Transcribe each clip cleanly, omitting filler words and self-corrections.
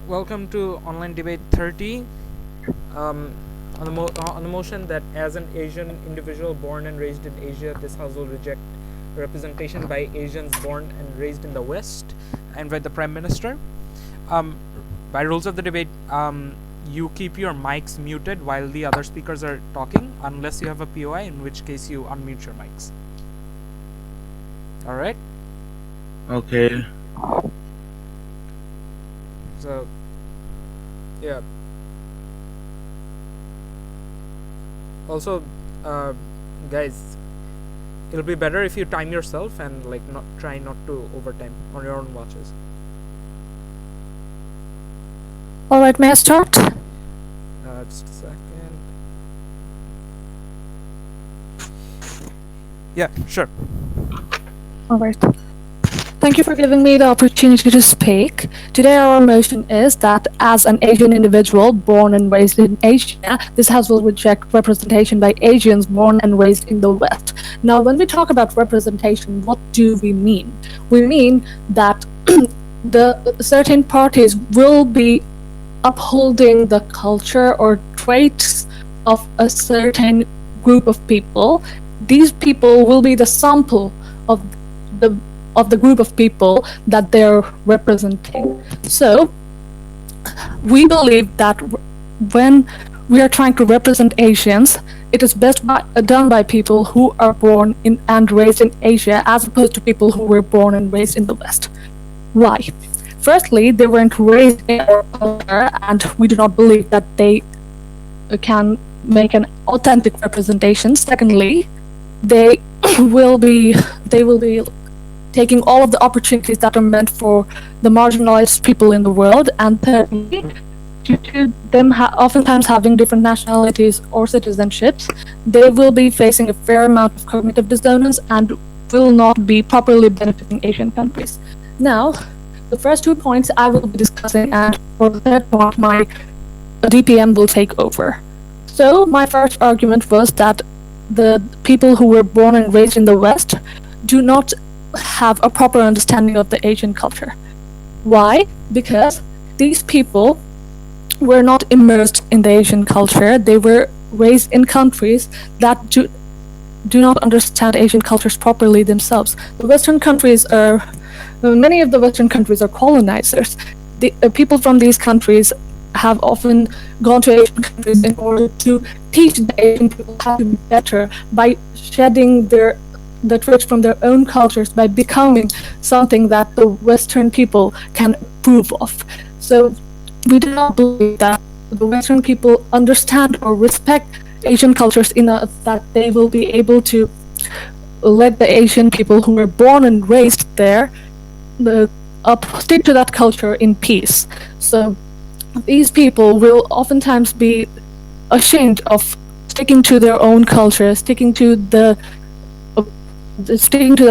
welcome to Online Debate 30. On the motion that as an Asian individual born and raised in Asia, this House will reject representation by Asians born and raised in the West. I invite the Prime Minister. By rules of the debate, you keep your mics muted while the other speakers are talking, unless you have a POI, in which case you unmute your mics. All right? Okay. So, yeah. Also, guys, it'll be better if you time yourself and like try not to overtime on your own watches. All right, may I start? Just a second. Yeah, sure. All right. Thank you for giving me the opportunity to speak. Today our motion is that as an Asian individual born and raised in Asia, this House will reject representation by Asians born and raised in the West. Now, when we talk about representation, what do we mean? We mean that the certain parties will be upholding the culture or traits of a certain group of people. These people will be the sample of the group of people that they're representing. So we believe that when we are trying to represent Asians, it is best done by people who are born in and raised in Asia, as opposed to people who were born and raised in the West. Why? Firstly, they weren't raised in our culture, and we do not believe that they can make an authentic representation. Secondly, they will be taking all of the opportunities that are meant for the marginalized people in the world. And thirdly, due to them oftentimes having different nationalities or citizenships, they will be facing a fair amount of cognitive dissonance and will not be properly benefiting Asian countries. Now, the first 2 points I will be discussing, and for the third point, my DPM will take over. So my first argument was that the people who were born and raised in the West do not have a proper understanding of the Asian culture. Why? Because these people were not immersed in the Asian culture. They were raised in countries that do not understand Asian cultures properly themselves. The Western countries many of the Western countries are colonizers. The people from these countries have often gone to Asian countries in order to teach the Asian people how to be better by shedding the traits from their own cultures, by becoming something that the Western people can approve of. So we do not believe that the Western people understand or respect Asian cultures enough that they will be able to let the Asian people who were born and raised there stick to that culture in peace. So these people will oftentimes be ashamed of sticking to their own culture, sticking to the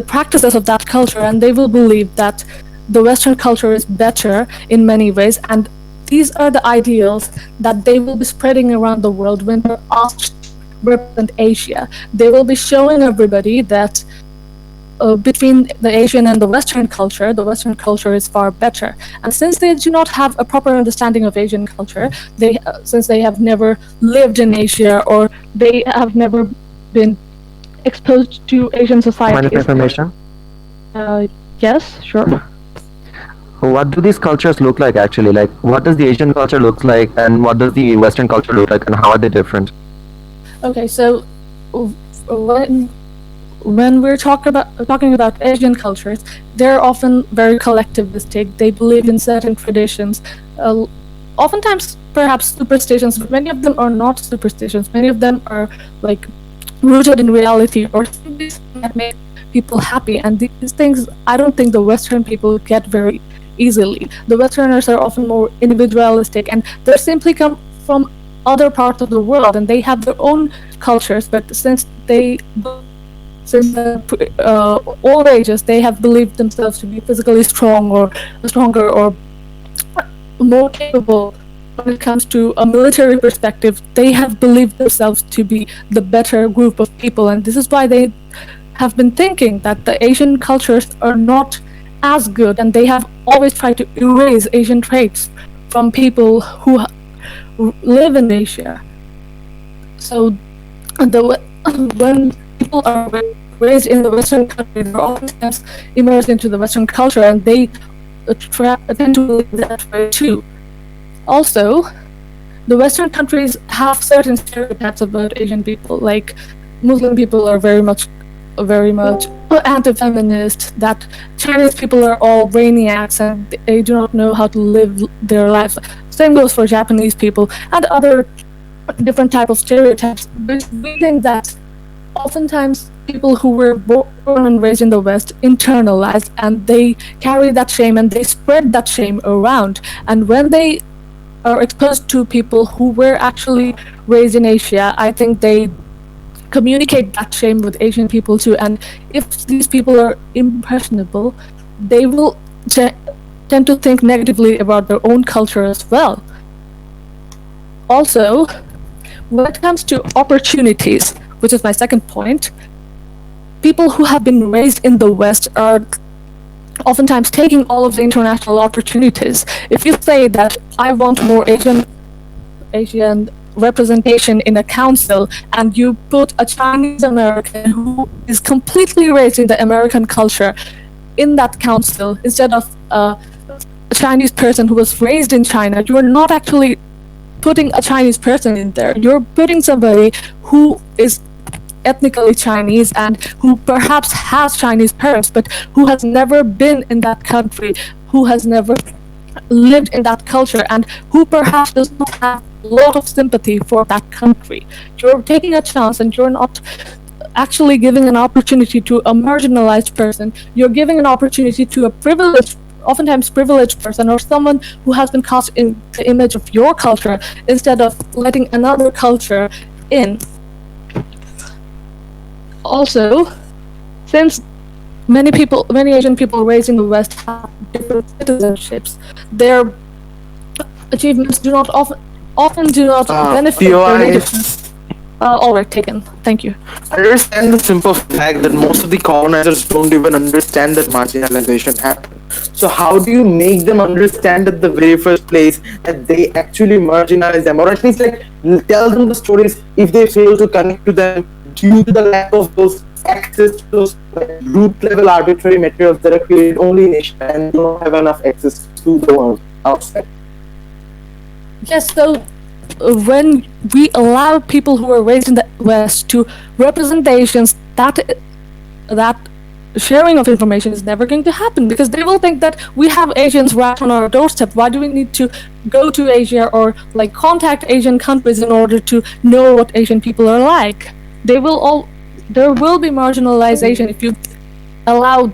practices of that culture, and they will believe that the Western culture is better in many ways, and these are the ideals that they will be spreading around the world when they're asked to represent Asia. They will be showing everybody that between the Asian and the Western culture is far better. And since they do not have a proper understanding of Asian culture, since they have never lived in Asia or they have never been exposed to Asian society. Point of information? Yes, sure. What do these cultures look like actually? Like, what does the Asian culture look like, and what does the Western culture look like, and how are they different? Okay, so when we're talking about Asian cultures, they're often very collectivistic. They believe in certain traditions, oftentimes perhaps superstitions, but many of them are not superstitions. Many of them are like rooted in reality or things that make people happy. And these things, I don't think the Western people get very easily. The Westerners are often more individualistic, and they simply come from other parts of the world, and they have their own cultures. But since old ages, they have believed themselves to be physically stronger or more capable when it comes to a military perspective. They have believed themselves to be the better group of people, and this is why they have been thinking that the Asian cultures are not as good, and they have always tried to erase Asian traits from people who live in Asia. So when people are raised in the Western country, they're oftentimes immersed into the Western culture, and they tend to believe that way too. Also, the Western countries have certain stereotypes about Asian people. Like Muslim people are very much anti-feminist. That Chinese people are all brainiacs and they do not know how to live their lives. Same goes for Japanese people and other different type of stereotypes. But we think that oftentimes people who were born and raised in the West internalize, and they carry that shame and they spread that shame around. And when they are exposed to people who were actually raised in Asia, I think they communicate that shame with Asian people too. And if these people are impressionable, they will tend to think negatively about their own culture as well. Also, when it comes to opportunities, which is my second point, people who have been raised in the West are oftentimes taking all of the international opportunities. If you say that I want more Asian representation in a council, and you put a Chinese American who is completely raised in the American culture in that council instead of a Chinese person who was raised in China, you are not actually putting a Chinese person in there. You're putting somebody who is ethnically Chinese and who perhaps has Chinese parents, but who has never been in that country, who has never lived in that culture, and who perhaps does not have a lot of sympathy for that country. You're taking a chance and you're not actually giving an opportunity to a marginalized person. You're giving an opportunity to a oftentimes privileged person, or someone who has been cast in the image of your culture instead of letting another culture in. Also, since many Asian people raised in the West have different citizenships, their achievements do not often do not benefit their natives. All right, taken. Thank you. I understand the simple fact that most of the colonizers don't even understand that marginalization happened. So how do you make them understand at the very first place that they actually marginalize them, or at least like tell them the stories if they fail to connect to them due to the lack of those access to those root level arbitrary materials that are created only in Asia and don't have enough access to the world outside? Yes, so when we allow people who are raised in the West to represent the Asians, that sharing of information is never going to happen, because they will think that we have Asians right on our doorstep. Why do we need to go to Asia or like contact Asian countries in order to know what Asian people are like? There will be marginalization if you allow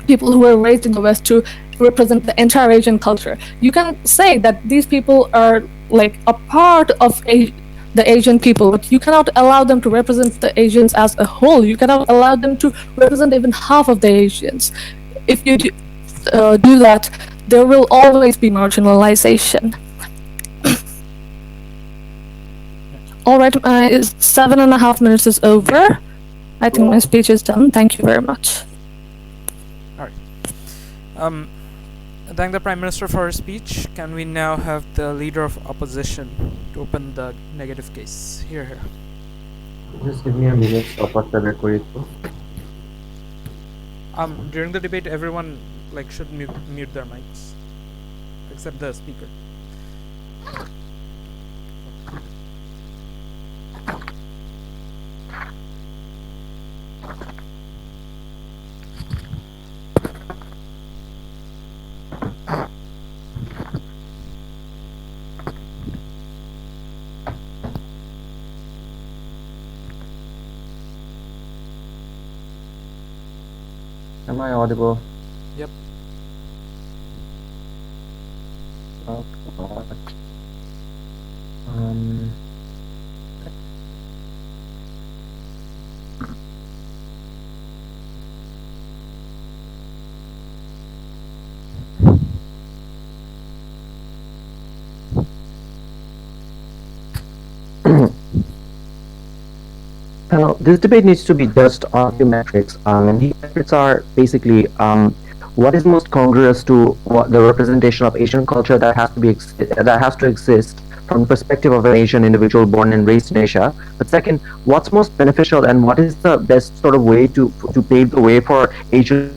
people who are raised in the West to represent the entire Asian culture. You can say that these people are like a part of the Asian people, but you cannot allow them to represent the Asians as a whole. You cannot allow them to represent even half of the Asians. If you do that, there will always be marginalization. All right, 7.5 minutes is over. I think my speech is done. Thank you very much. All right. Thank the Prime Minister for her speech. Can we now have the Leader of Opposition to open the negative case? Here. Just give me a minute to stop the record. During the debate, everyone should mute their mics, except the speaker. Am I audible? Yep. Oh, God. This debate needs to be judged on a few metrics, and these metrics are basically what is most congruous to what the representation of Asian culture that has to be that has to exist from the perspective of an Asian individual born and raised in Asia. But second, what's most beneficial and what is the best sort of way to pave the way for Asian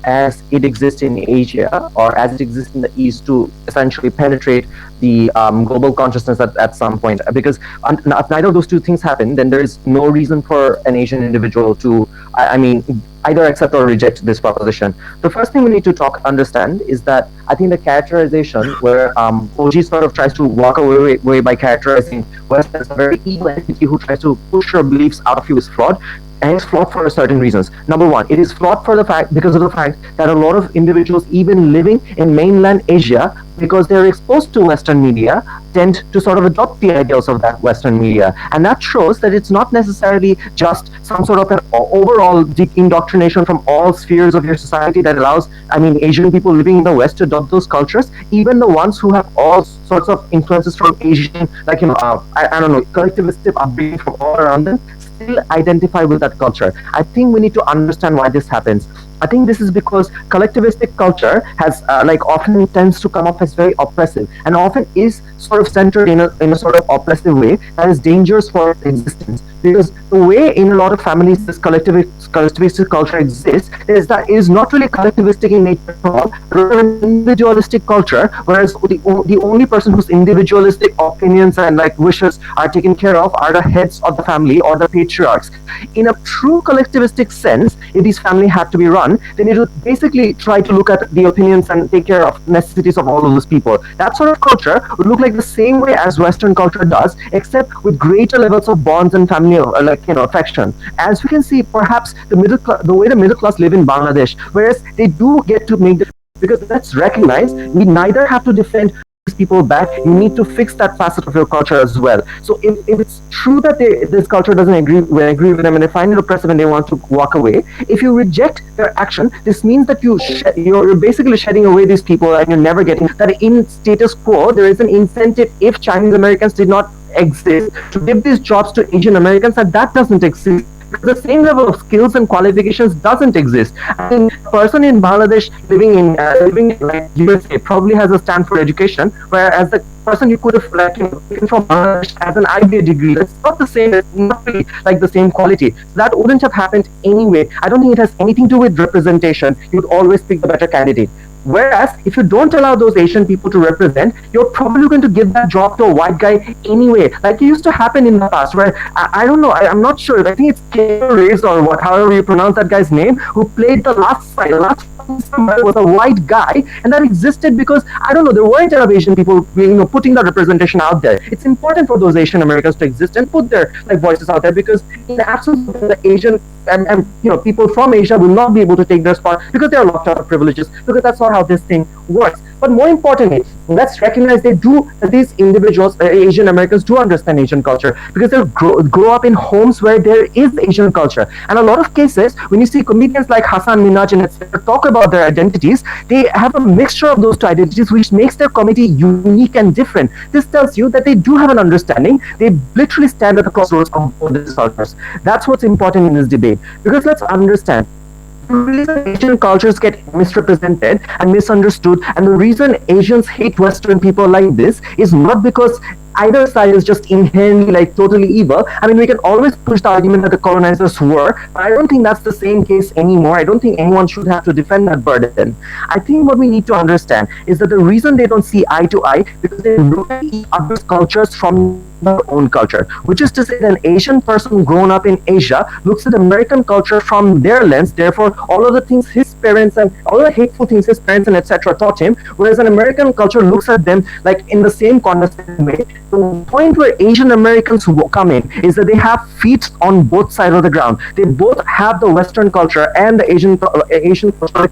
as it exists in Asia or as it exists in the East to essentially penetrate the global consciousness at some point? Because if neither of those two things happen, then there is no reason for an Asian individual to, I mean, either accept or reject this proposition. The first thing we need to understand is that I think the characterization where OG sort of tries to walk away by characterizing West as a very evil entity who tries to push your beliefs out of you is flawed. And it's flawed for certain reasons. Number one, it is flawed for because of the fact that a lot of individuals, even living in mainland Asia, because they're exposed to Western media, tend to sort of adopt the ideals of that Western media. And that shows that it's not necessarily just some sort of an overall indoctrination from all spheres of your society that allows, Asian people living in the West to adopt those cultures. Even the ones who have all sorts of influences from Asian, I don't know, collectivistic upbringing from all around them, still identify with that culture. I think we need to understand why this happens. I think this is because collectivistic culture has often tends to come off as very oppressive and often is sort of centered in a sort of oppressive way that is dangerous for existence. Because the way in a lot of families this collectivistic culture exists is that it is not really collectivistic in nature at all, but an individualistic culture, whereas the only person whose individualistic opinions and wishes are taken care of are the heads of the family or the patriarchs. In a true collectivistic sense, if these families had to be run, they need to basically try to look at the opinions and take care of necessities of all of those people. That sort of culture would look like the same way as Western culture does, except with greater levels of bonds and family affection. As we can see, perhaps the way the middle class live in Bangladesh, whereas they do get to make the, because let's recognize we neither have to defend people back, you need to fix that facet of your culture as well. So if it's true that this culture doesn't agree with them and they find it oppressive and they want to walk away, if you reject their action, this means that you're basically shedding away these people and you're never getting that. In status quo, there is an incentive if Chinese Americans did not exist to give these jobs to Asian Americans, and that doesn't exist. The same level of skills and qualifications doesn't exist. I mean, a person in Bangladesh living in USA probably has a Stanford education, whereas the person you could have taken from Bangladesh as an IBA degree, that's not the same. It's not really the same quality. So that wouldn't have happened anyway. I don't think it has anything to do with representation. You'd always pick the better candidate. Whereas if you don't allow those Asian people to represent, you're probably going to give that job to a white guy anyway. Like it used to happen in the past, where I don't know, I'm not sure. I think it's Reyes or however you pronounce that guy's name, who played the last was a white guy, and that existed because I don't know, there weren't enough Asian people putting that representation out there. It's important for those Asian Americans to exist and put their voices out there, because in the absence of the Asian and people from Asia will not be able to take their spot because they are locked out of privileges, because that's not how this thing works. But more importantly, let's recognize these individuals, Asian Americans, do understand Asian culture because they grow up in homes where there is Asian culture. And a lot of cases, when you see comedians like Hassan Minhaj and etc. talk about their identities, they have a mixture of those two identities, which makes their comedy unique and different. This tells you that they do have an understanding. They literally stand at the crossroads of both these cultures. That's what's important in this debate, because let's understand, the reason Asian cultures get misrepresented and misunderstood, and the reason Asians hate Western people like this, is not because either side is just inherently totally evil. I mean, we can always push the argument that the colonizers were, but I don't think that's the same case anymore. I don't think anyone should have to defend that burden. I think what we need to understand is that the reason they don't see eye to eye, because they look at each other's cultures from their own culture, which is to say that an Asian person grown up in Asia looks at American culture from their lens. Therefore, all of the things his parents and all the hateful things his parents and etc. taught him, whereas an American culture looks at them in the same condescending way. The point where Asian Americans come in is that they have feet on both sides of the ground. They both have the Western culture and the Asian culture,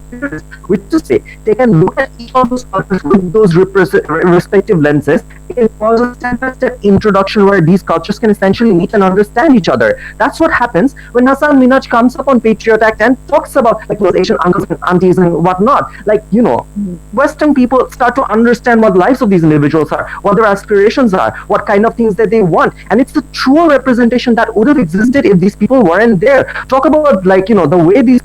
which is to say they can look at each of those cultures with those respective lenses it was a step-by-step introduction where these cultures can essentially meet and understand each other. That's what happens when Hassan Minhaj comes up on Patriot Act and talks about like those Asian uncles and aunties and whatnot. Like, Western people start to understand what the lives of these individuals are, what their aspirations are, what kind of things that they want. And it's the truer representation that would have existed if these people weren't there. Talk about the way these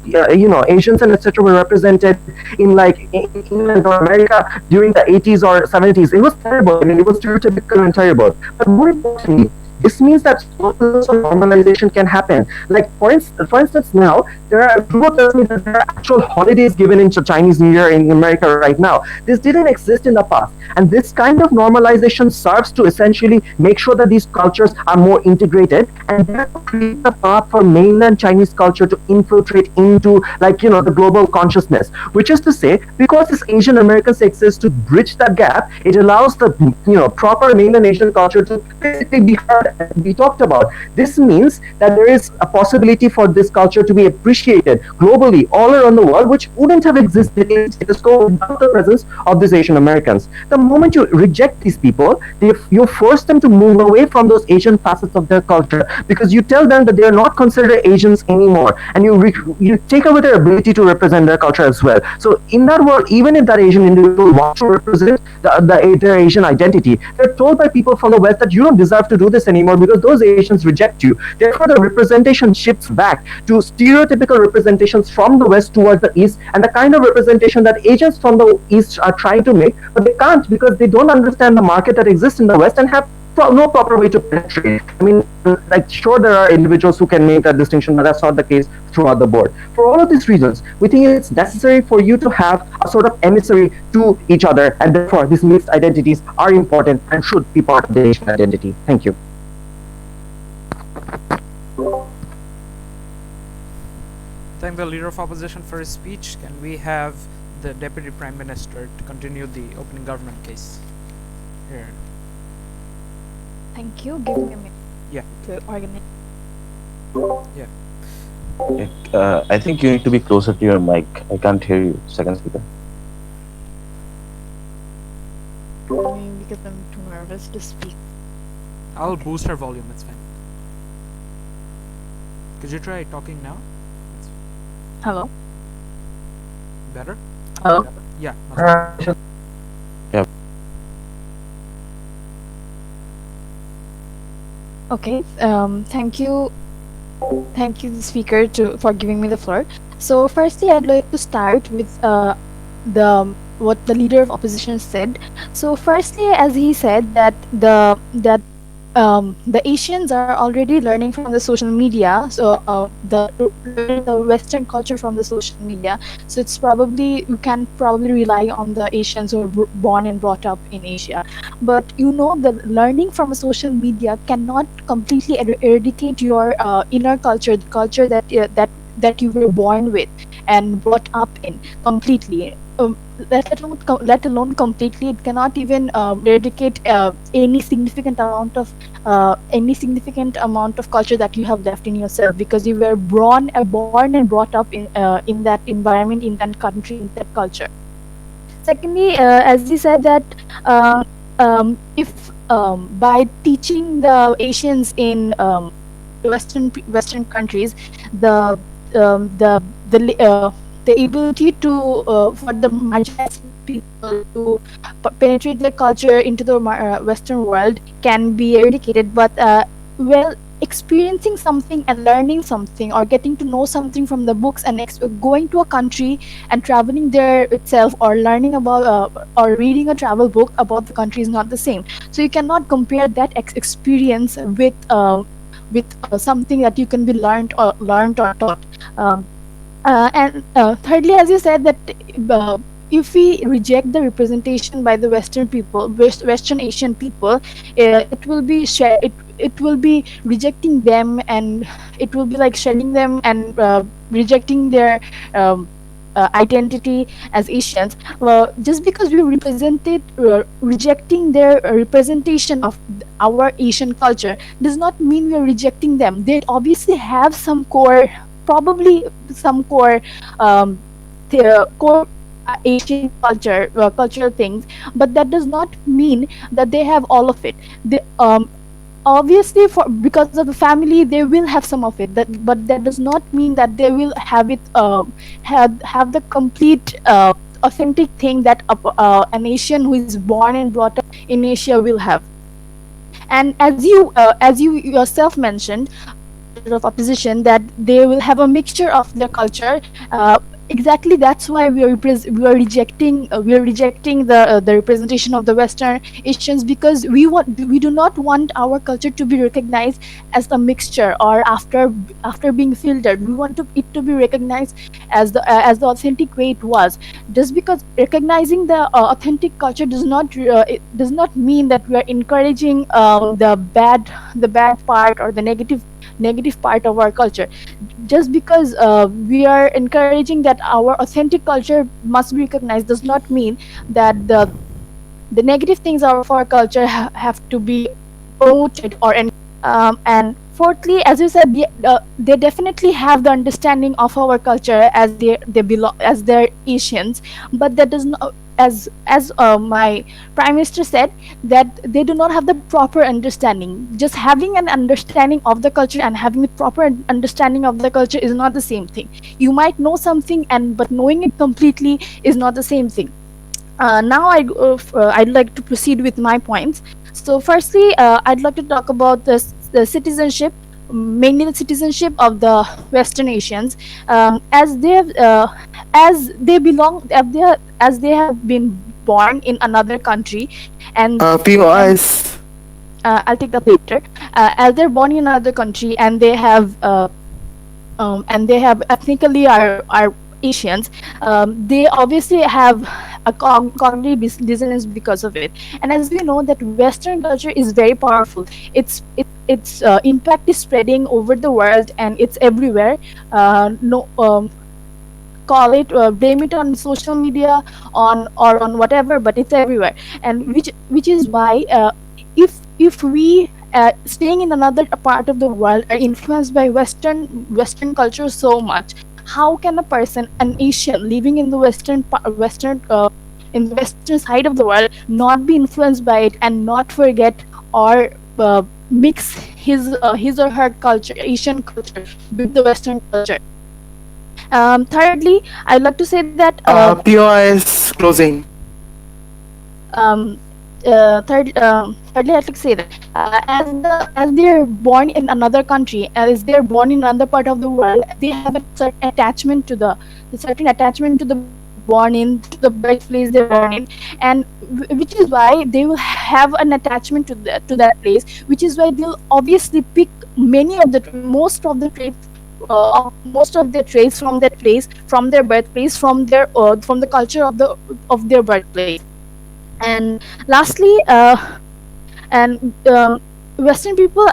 Asians and etc. were represented in England or America during the 80s or 70s. It was terrible. I mean, it was stereotypical and terrible. But more importantly, this means that normalization can happen. Like for instance, now Dhrubo tells me that there are actual holidays given in Chinese New Year in America right now. This didn't exist in the past, and this kind of normalization serves to essentially make sure that these cultures are more integrated, and therefore create a path for mainland Chinese culture to infiltrate into the global consciousness. Which is to say, because this Asian Americans exist to bridge that gap, it allows the proper mainland Asian culture to basically be heard and be talked about. This means that there is a possibility for this culture to be appreciated globally all around the world, which wouldn't have existed in status quo without the presence of these Asian Americans. The moment you reject these people, you force them to move away from those Asian facets of their culture, because you tell them that they are not considered Asians anymore, and you take away their ability to represent their culture as well. So in that world, even if that Asian individual wants to represent their Asian identity, they're told by people from the West that you don't deserve to do this anymore because those Asians reject you. Therefore, the representation shifts back to stereotypical representations from the West towards the East, and the kind of representation that Asians from the East are trying to make, but they can't because they don't understand the market that exists in the West and have no proper way to penetrate. I mean, sure, there are individuals who can make that distinction, but that's not the case throughout the board. For all of these reasons, we think it's necessary for you to have a sort of emissary to each other, and therefore these mixed identities are important and should be part of the Asian identity. Thank you. Thank the Leader of Opposition for his speech. Can we have the Deputy Prime Minister to continue the opening government case? Here. Thank you. Give me a minute Yeah. to organize. Yeah. I think you need to be closer to your mic. I can't hear you, second speaker. Because I'm too nervous to speak. I'll boost her volume, it's fine. Could you try talking now? Hello? Better? Hello? Yeah. Much better. Yeah. Okay. Thank you. Thank you, the speaker, for giving me the floor. So, firstly, I'd like to start with what the leader of opposition said. So, firstly, as he said that the Asians are already learning from the social media, so the Western culture from the social media. So it's probably, you can probably rely on the Asians who are born and brought up in Asia. But the learning from a social media cannot completely eradicate your inner culture, the culture that you were born with and brought up in completely. Let alone completely, it cannot even eradicate any significant amount of culture that you have left in yourself, because you were born and brought up in that environment, in that country, in that culture. Secondly, as he said that if by teaching the Asians in Western countries the ability to for the marginalized people to penetrate their culture into the Western world can be eradicated, but experiencing something and learning something, or getting to know something from the books and going to a country and traveling there itself, or learning about or reading a travel book about the country is not the same. So you cannot compare that experience with something that you can be learned or taught. And thirdly, as you said, that if we reject the representation by the Western people, Western Asian people, it will be it will be rejecting them, and it will be like shedding them and rejecting their identity as Asians. Just because we rejecting their representation of our Asian culture does not mean we are rejecting them. They obviously have some core, probably some core Asian culture, cultural things, but that does not mean that they have all of it. They, obviously, for because of the family, they will have some of it. But that does not mean that they will have it, have the complete authentic thing that an Asian who is born and brought up in Asia will have. And as you yourself mentioned, leader of opposition, that they will have a mixture of their culture. Exactly, that's why we are rejecting the representation of the Western Asians, because we do not want our culture to be recognized as a mixture, or after being filtered. We want it to be recognized as the authentic way it was. Just because recognizing the authentic culture it does not mean that we are encouraging the bad part or the negative part of our culture. Just because we are encouraging that our authentic culture must be recognized does not mean that the negative things of our culture have to be promoted or and fourthly, as you said, they definitely have the understanding of our culture as they belong, as they're Asians, but that does not, as my prime minister said, that they do not have the proper understanding. Just having an understanding of the culture and having the proper understanding of the culture is not the same thing. You might know something, and but knowing it completely is not the same thing. Now I'd like to proceed with my points. So firstly, I'd like to talk about the citizenship, mainly the citizenship of the Western Asians, as they belong, as they have been born in another country, and POIs. I'll take that later. As they're born in another country and they have ethnically are Asians, they obviously have a cognitive dissonance because of it. And as we know, that Western culture is very powerful. Its impact is spreading over the world, and it's everywhere. No, blame it on social media, on whatever, but it's everywhere. And which is why, if we staying in another part of the world are influenced by Western culture so much, how can a person, an Asian living in the in the Western side of the world, not be influenced by it and not forget or mix his or her culture, Asian culture, with the Western culture? Thirdly, I'd like to say that POIs closing. thirdly, I'd like to say that as they're born in another country, as they're born in another part of the world, they have a certain attachment to the born in, to the birthplace they're born in, and which is why they will have an attachment to that place. Which is why they'll obviously pick most of their traits from that place, from their birthplace, from the culture of their birthplace. And lastly, and Western people,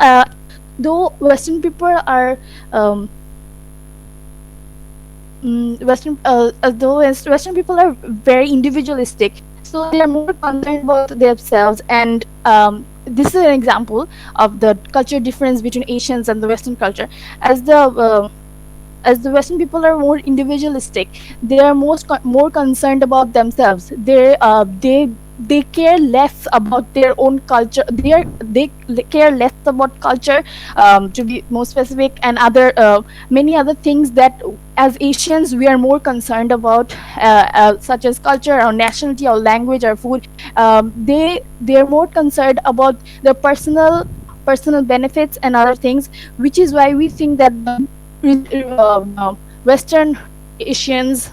though Western people are Western people are very individualistic, so they are more concerned about themselves. And this is an example of the culture difference between Asians and the Western culture. As the Western people are more individualistic, they are more concerned about themselves. They care less about their own culture. They care less about culture, to be more specific, and other many other things that as Asians we are more concerned about, such as culture or nationality or language or food. They are more concerned about their personal benefits and other things, which is why we think that Western Asians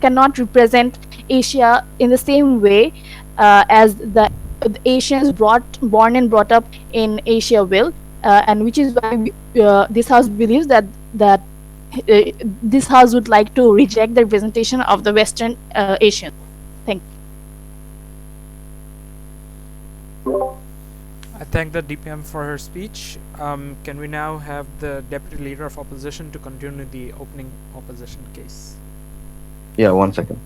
cannot represent Asia in the same way as the Asians born and brought up in Asia will, and which is why this house believes that this house would like to reject the representation of the Western Asians. Thank you. I thank the DPM for her speech. Can we now have the Deputy Leader of Opposition to continue the opening opposition case? Yeah, 1 second.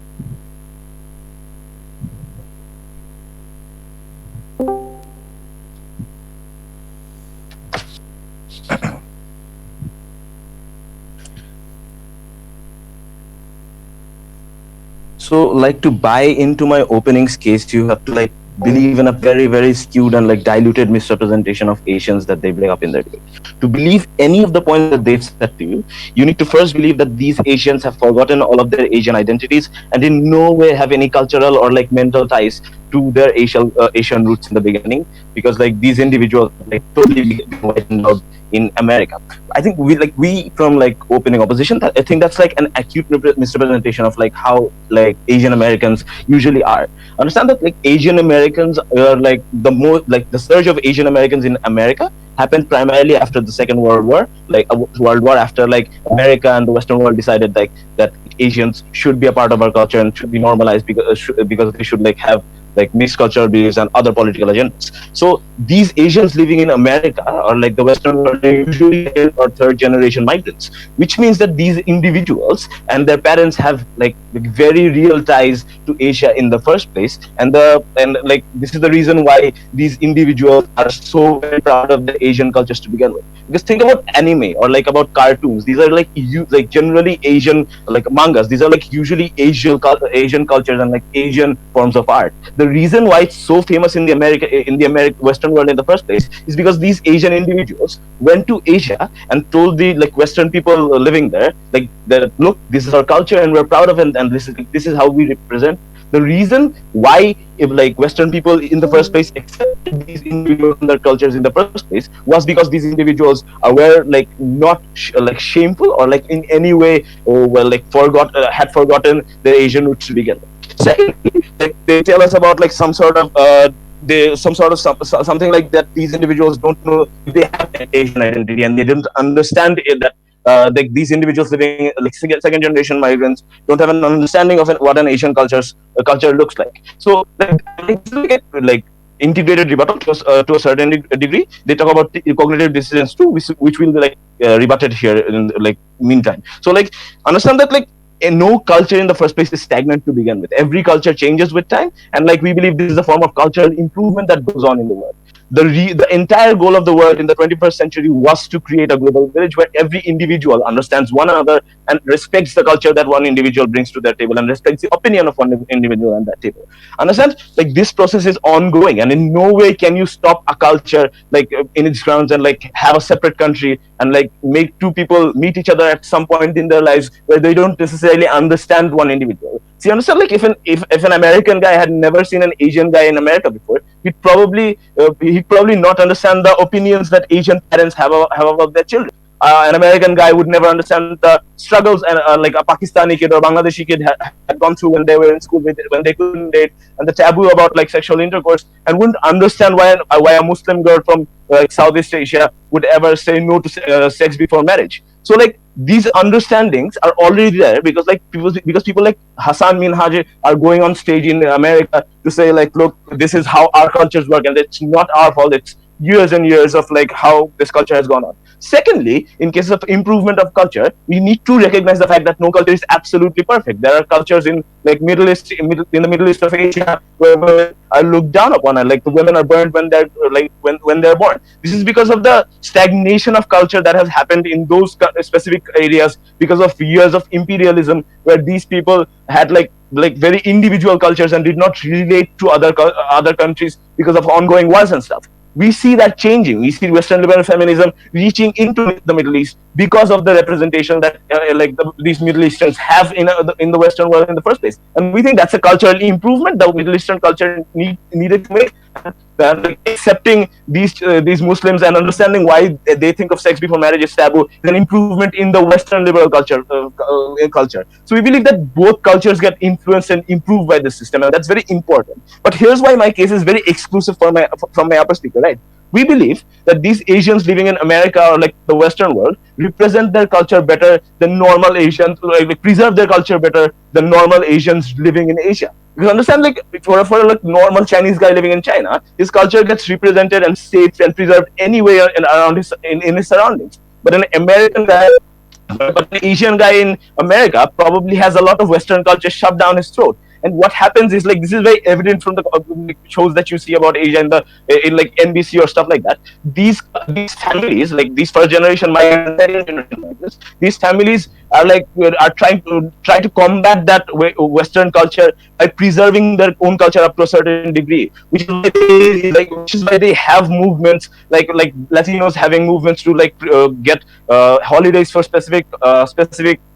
So, like, to buy into my opening's case, you have to like believe in a very, very skewed and like diluted misrepresentation of Asians that they bring up in their debate. To believe any of the points that they've said to you need to first believe that these Asians have forgotten all of their Asian identities and in no way have any cultural or like mental ties to their Asian roots in the beginning, because like these individuals like totally been whitened out in America. I think we from like opening opposition, I think that's like an acute misrepresentation of like how like Asian Americans usually are. Understand that like Asian Americans are like the surge of Asian Americans in America happened primarily after the Second World War, like a world war after like America and the Western world decided like that Asians should be a part of our culture and should be normalized because they should like have like mixed cultural beliefs and other political agendas. So these Asians living in America or like the Western world are usually second or third generation migrants, which means that these individuals and their parents have like very real ties to Asia in the first place, and like this is the reason why these individuals are so very proud of the Asian cultures to begin with. Because think about anime or like about cartoons. These are like generally Asian like mangas. These are like usually Asian cultures and like Asian forms of art. The reason why it's so famous in the Western world in the first place is because these Asian individuals went to Asia and told the like Western people living there like that, look, this is our culture and we're proud of it, and this is how we represent. The reason why like Western people in the first place accepted these individuals and their cultures in the first place was because these individuals were like not like shameful or like in any way had forgotten their Asian roots to begin with. Secondly, like they tell us about like something like that these individuals don't know if they have an Asian identity, and they didn't understand that like these individuals living like second generation migrants don't have an understanding of what an Asian culture looks like. So like integrated rebuttal to a certain degree. They talk about cognitive dissonance too, which will be like rebutted here in like meantime. So like understand that like no culture in the first place is stagnant to begin with. Every culture changes with time, and like we believe this is a form of cultural improvement that goes on in the world. The entire goal of the world in the 21st century was to create a global village where every individual understands one another and respects the culture that one individual brings to their table and respects the opinion of one individual at that table. Understand? Like this process is ongoing, and in no way can you stop a culture like in its grounds and like have a separate country and like make two people meet each other at some point in their lives where they don't necessarily understand one individual. See, understand? Like if an American guy had never seen an Asian guy in America before, he'd probably not understand the opinions that Asian parents have about their children. An American guy would never understand the struggles and like a Pakistani kid or Bangladeshi kid had gone through when they were in school, when they couldn't date, and the taboo about like sexual intercourse, and wouldn't understand why a Muslim girl from like Southeast Asia would ever say no to sex before marriage. So like these understandings are already there because people like Hassan Minhaj are going on stage in America to say like, look, this is how our cultures work, and it's not our fault. It's years and years of like how this culture has gone on. Secondly, in case of improvement of culture, we need to recognize the fact that no culture is absolutely perfect. There are cultures in like in the Middle East of Asia where women are looked down upon, and like the women are burned when they're when they're born. This is because of the stagnation of culture that has happened in those specific areas because of years of imperialism, where these people had like very individual cultures and did not relate to other countries because of ongoing wars and stuff. We see that changing. We see Western liberal feminism reaching into the Middle East because of the representation that these Middle Easterns have in the Western world in the first place. And we think that's a cultural improvement the Middle Eastern culture needed to make. Accepting these Muslims and understanding why they think of sex before marriage is taboo is an improvement in the Western liberal culture. So we believe that both cultures get influenced and improved by this system, and that's very important. But here's why my case is very exclusive from my upper speaker, right? We believe that these Asians living in America or like the Western world represent their culture better than normal Asians, like preserve their culture better than normal Asians living in Asia. Because understand, like for a like normal Chinese guy living in China, his culture gets represented and safe and preserved anywhere around in his surroundings. But an American guy, but an Asian guy in America probably has a lot of Western culture shoved down his throat. And what happens is, like, this is very evident from the shows that you see about Asia in like NBC or stuff like that. These families, like these first generation migrants, these families are trying to combat that Western culture by preserving their own culture up to a certain degree, which is why they have movements like Latinos having movements to get holidays for specific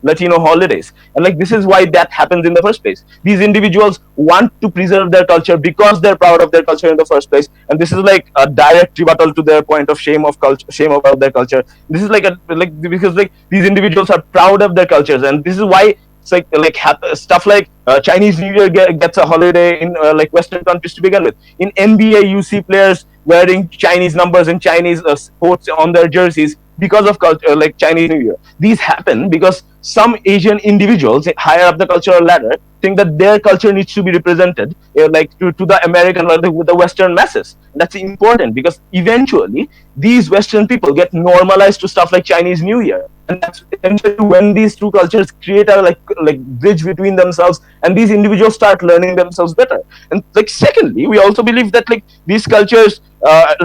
Latino holidays, and this is why that happens in the first place. These individuals want to preserve their culture because they're proud of their culture in the first place, and this is like a direct rebuttal to their point of shame about their culture. This is because these individuals are proud of their cultures, and this is why it's stuff like Chinese New Year gets a holiday in Western countries to begin with. In NBA, you see players wearing Chinese numbers and Chinese sports on their jerseys because of culture, like Chinese New Year. These happen because some Asian individuals higher up the cultural ladder think that their culture needs to be represented to the American or the Western masses. That's important because eventually these Western people get normalized to stuff like Chinese New Year, and that's essentially when these two cultures create a bridge between themselves, and these individuals start learning themselves better. And secondly, we also believe that these cultures are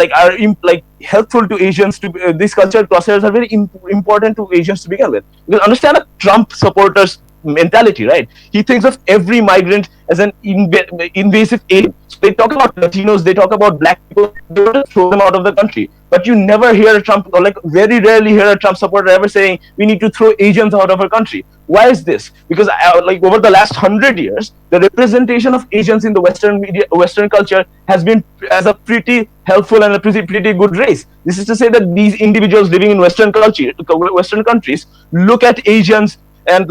helpful to Asians to these cultural crosshairs are very important to Asians to begin with. Because understand a Trump supporter's mentality, right? He thinks of every migrant as an invasive alien. So they talk about Latinos, they talk about black people, they want to throw them out of the country. But you never hear a Trump, or very rarely hear a Trump supporter ever saying we need to throw Asians out of our country. Why is this? Because over the last 100 years, the representation of Asians in the Western media, Western culture has been as a pretty helpful and a pretty good race. This is to say that these individuals living in Western countries look at Asians and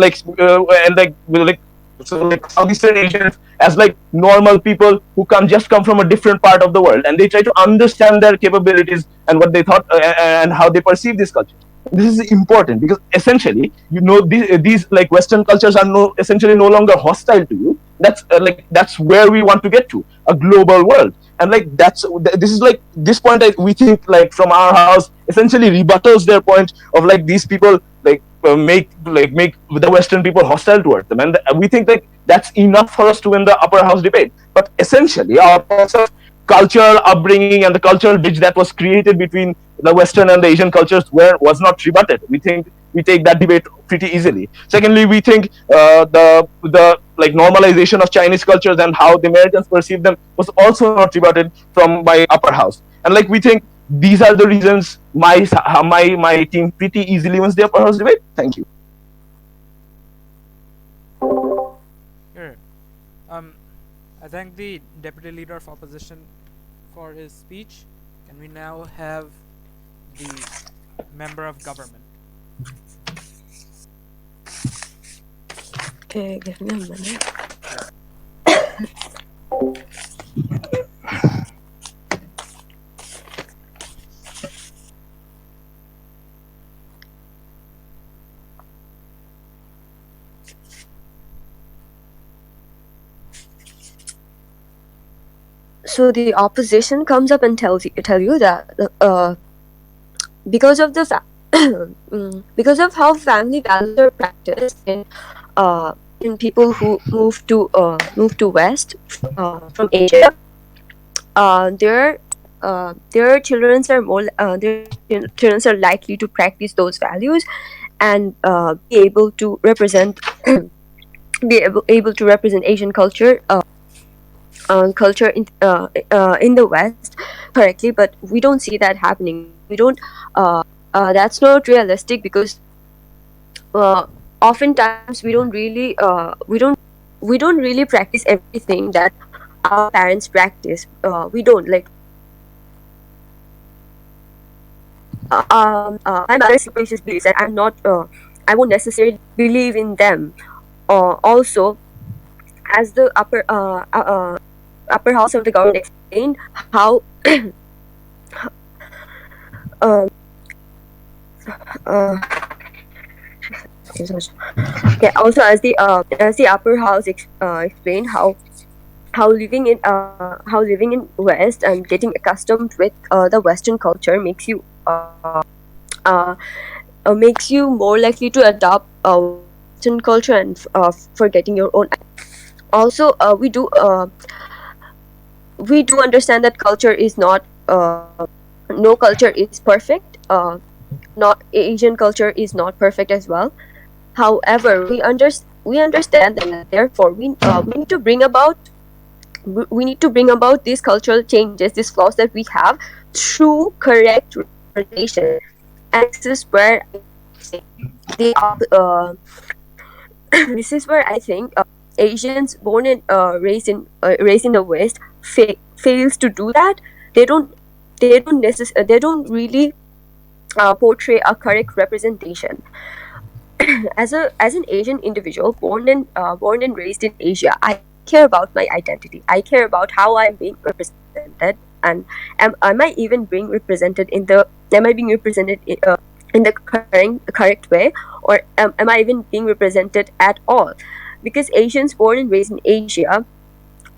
Southeastern Asians as normal people who come from a different part of the world, and they try to understand their capabilities and what they thought and how they perceive this culture. This is important because essentially, these Western cultures are essentially no longer hostile to you. That's where we want to get to, a global world. And this point we think from our house essentially rebuttals their point of these people make the Western people hostile towards them, and we think that's enough for us to win the upper house debate. But essentially, our cultural upbringing and the cultural bridge that was created between the Western and the Asian cultures was not rebutted. We think we take that debate pretty easily. Secondly, we think the normalization of Chinese cultures and how the Americans perceive them was also not rebutted from my upper house. And we think these are the reasons my team pretty easily wins the upper house debate. Thank you. Sure. I thank the Deputy Leader of Opposition for his speech. Can we now have the Member of Government? Okay, give me a minute. So the opposition comes up and tell you that because of because of how family values are practiced in people who move to West from Asia, their children are likely to practice those values and be able to represent Asian culture. Culture in the West correctly, but we don't see that happening. We don't. That's not realistic because oftentimes we don't really practice everything that our parents practice. We don't my mother's superstitious beliefs that I won't necessarily believe in them. Also, as the upper house of the government explained how also as the upper house explained how living in West and getting accustomed with the Western culture makes you more likely to adopt Western culture and forgetting your own. Also, we do understand that culture is not no culture is perfect. Not Asian culture is not perfect as well. However, we understand that therefore we need to bring about these cultural changes, these flaws that we have, through correct representation. And this is where they this is where I think Asians born and raised in the West fails to do that. They don't really portray a correct representation. As an Asian individual born and raised in Asia, I care about my identity. I care about how I'm being represented, and am I even being represented in the correct way, or am I even being represented at all? Because Asians born and raised in Asia,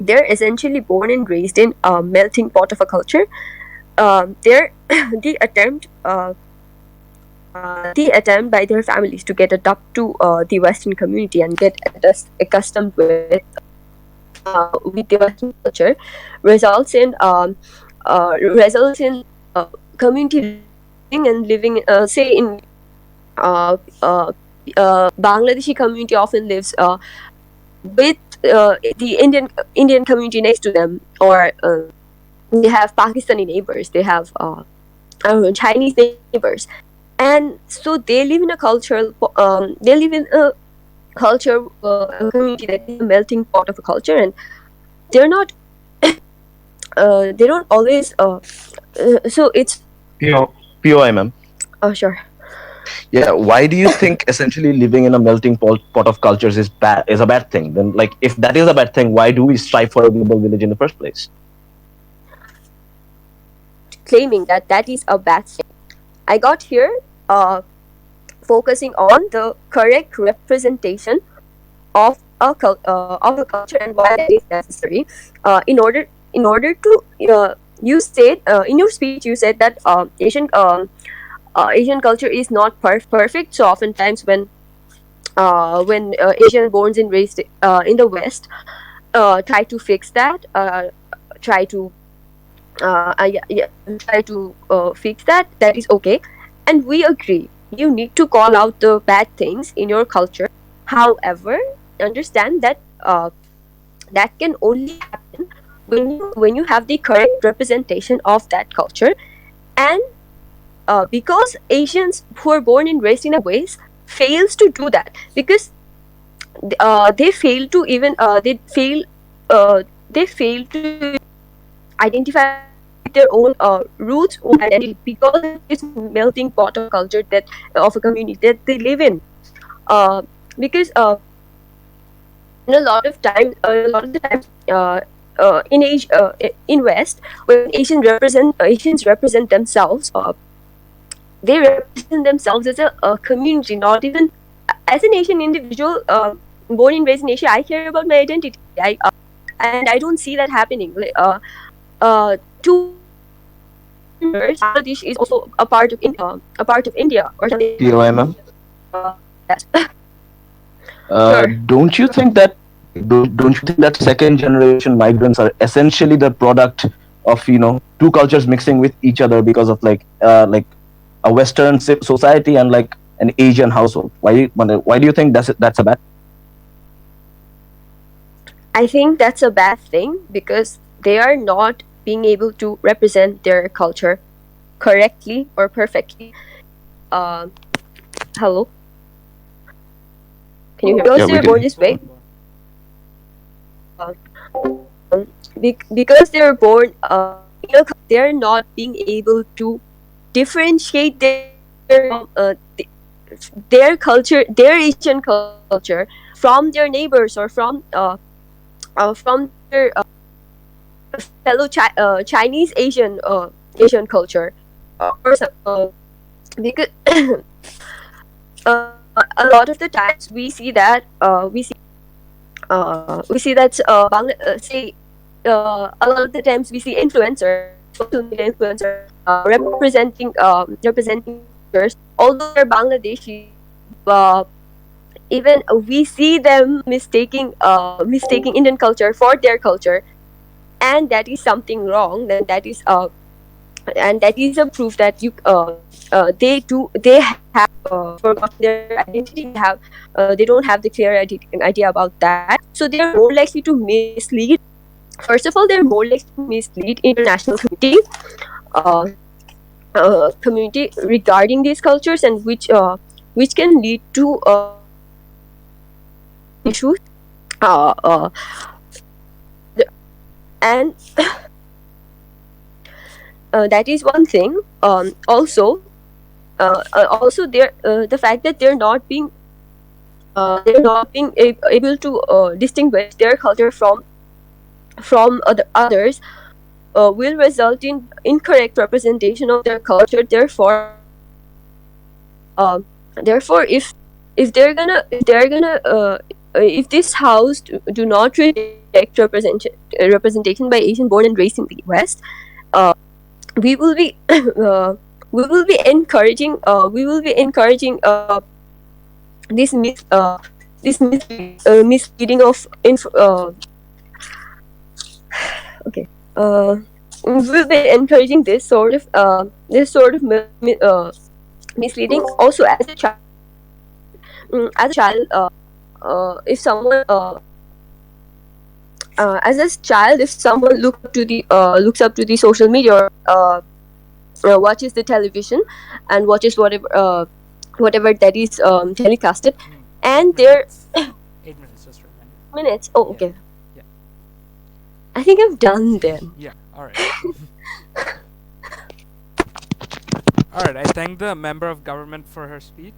they're essentially born and raised in a melting pot of a culture. They're the attempt by their families to get adapted to the Western community and get accustomed with the Western culture results in community living say in Bangladeshi community often lives with the Indian community next to them, or they have Pakistani neighbors, they have Chinese neighbors, and so they live in a culture. They live in a culture, a community that is a melting pot of a culture, and they're not. They don't always. So it's. POI, ma'am. Oh, sure. Yeah, why do you think essentially living in a melting pot of cultures is a bad thing? Then, like, if that is a bad thing, why do we strive for a global village in the first place? Claiming that is a bad thing. I got here focusing on the correct representation of a culture and why that is necessary. In order to you said in your speech, you said that Asian culture is not perfect. So oftentimes when Asian born and raised in the West try to fix that, try to fix that, that is okay, and we agree. You need to call out the bad things in your culture. However, understand that that can only happen when you have the correct representation of that culture. And because Asians who are born and raised in a West fails to do that, because they fail to identify their own roots or identity, because it's melting pot of culture that of a community that they live in. Because a lot of the times in Asia, in West, when Asians represent themselves, they represent themselves as a community, not even as an Asian individual born and raised in Asia. I care about my identity. And I don't see that happening. Bangladesh is also a part of India or something. POI, ma'am. Yes. Sure. Don't you think that second generation migrants are essentially the product of two cultures mixing with each other because of like a Western society and like an Asian household? Why do you think that's a bad? I think that's a bad thing because they are not being able to represent their culture correctly or perfectly. Hello? Can you hear me? Because they're born this way. Because they're born, they're not being able to differentiate their culture, their Asian culture, from their neighbors or from their fellow Chinese Asian culture, because a lot of the times we see that a lot of the times we see influencers, social media influencers representing cultures, although they're Bangladeshi. Even we see them mistaking Indian culture for their culture, and that is something wrong. Then that is a proof that they have forgotten their identity. They don't have the clear idea about that. So they are more likely to mislead. First of all, they're more likely to mislead international uh, community regarding these cultures, and which can lead to issues. And that is one thing. Also, the fact that they're not being able to distinguish their culture from others will result in incorrect representation of their culture. Therefore, if this house do not reject representation by Asian born and raised in the West, we will be encouraging this misleading of we'll be encouraging this sort of misleading. Also, as a child, if someone if someone looks up to the social media, or watches the television and watches whatever that is telecasted, and they're 8 minutes, just right. minutes. Oh, okay. Yeah. I think I've done then. Yeah. All right. All right. I thank the member of government for her speech.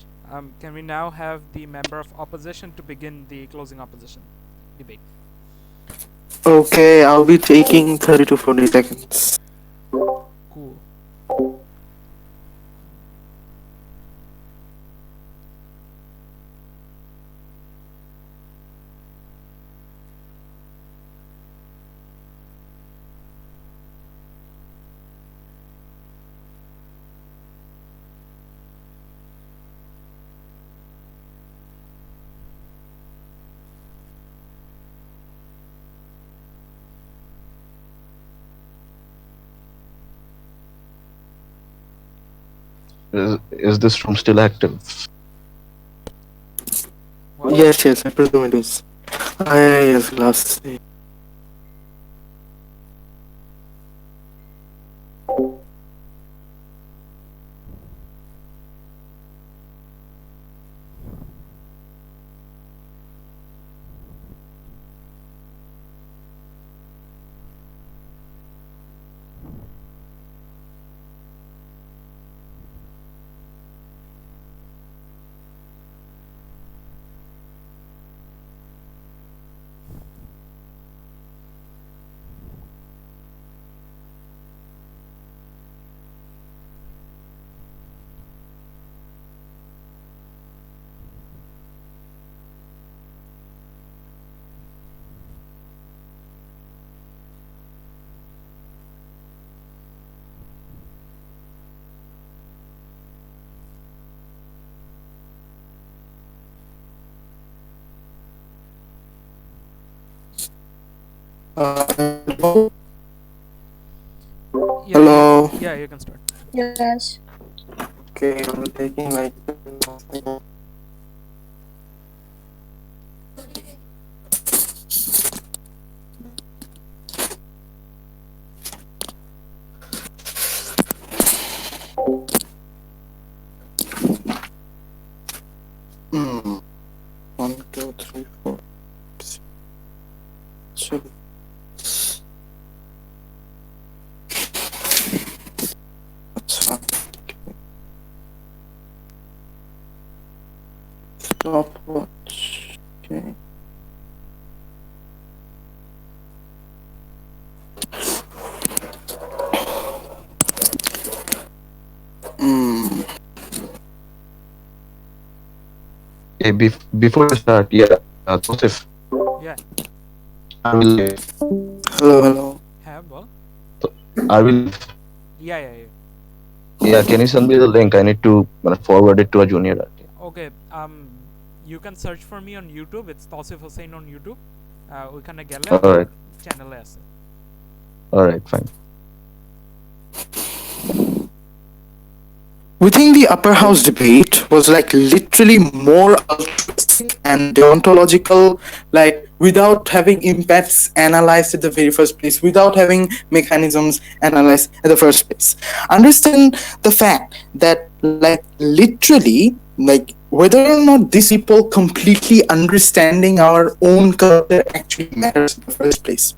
Can we now have the member of opposition to begin the closing opposition debate? Okay, I'll be taking 30 to 40 seconds. Cool. Is this room still active? What? Yes, I presume it is. Yes, last. Hello? Yeah, Hello? Yeah, you can start. Yes. Okay, I'm taking like. Hmm. 1, 2, 3, 4. So. That's fine. Stopwatch. Okay. Okay, before we start, Joseph, Yeah. I will. Hello. Have well. I will. Yeah. Yeah, can you send me the link? I need to forward it to a junior. Okay. You can search for me on YouTube. It's Tausif Hussain on YouTube. We can get Alright. channel as. Alright, fine. within the upper house debate was like literally more altruistic and deontological, like without having impacts analyzed at the very first place, without having mechanisms analyzed at the first place. Understand the fact that like literally like whether or not these people completely understanding our own culture actually matters in the first place.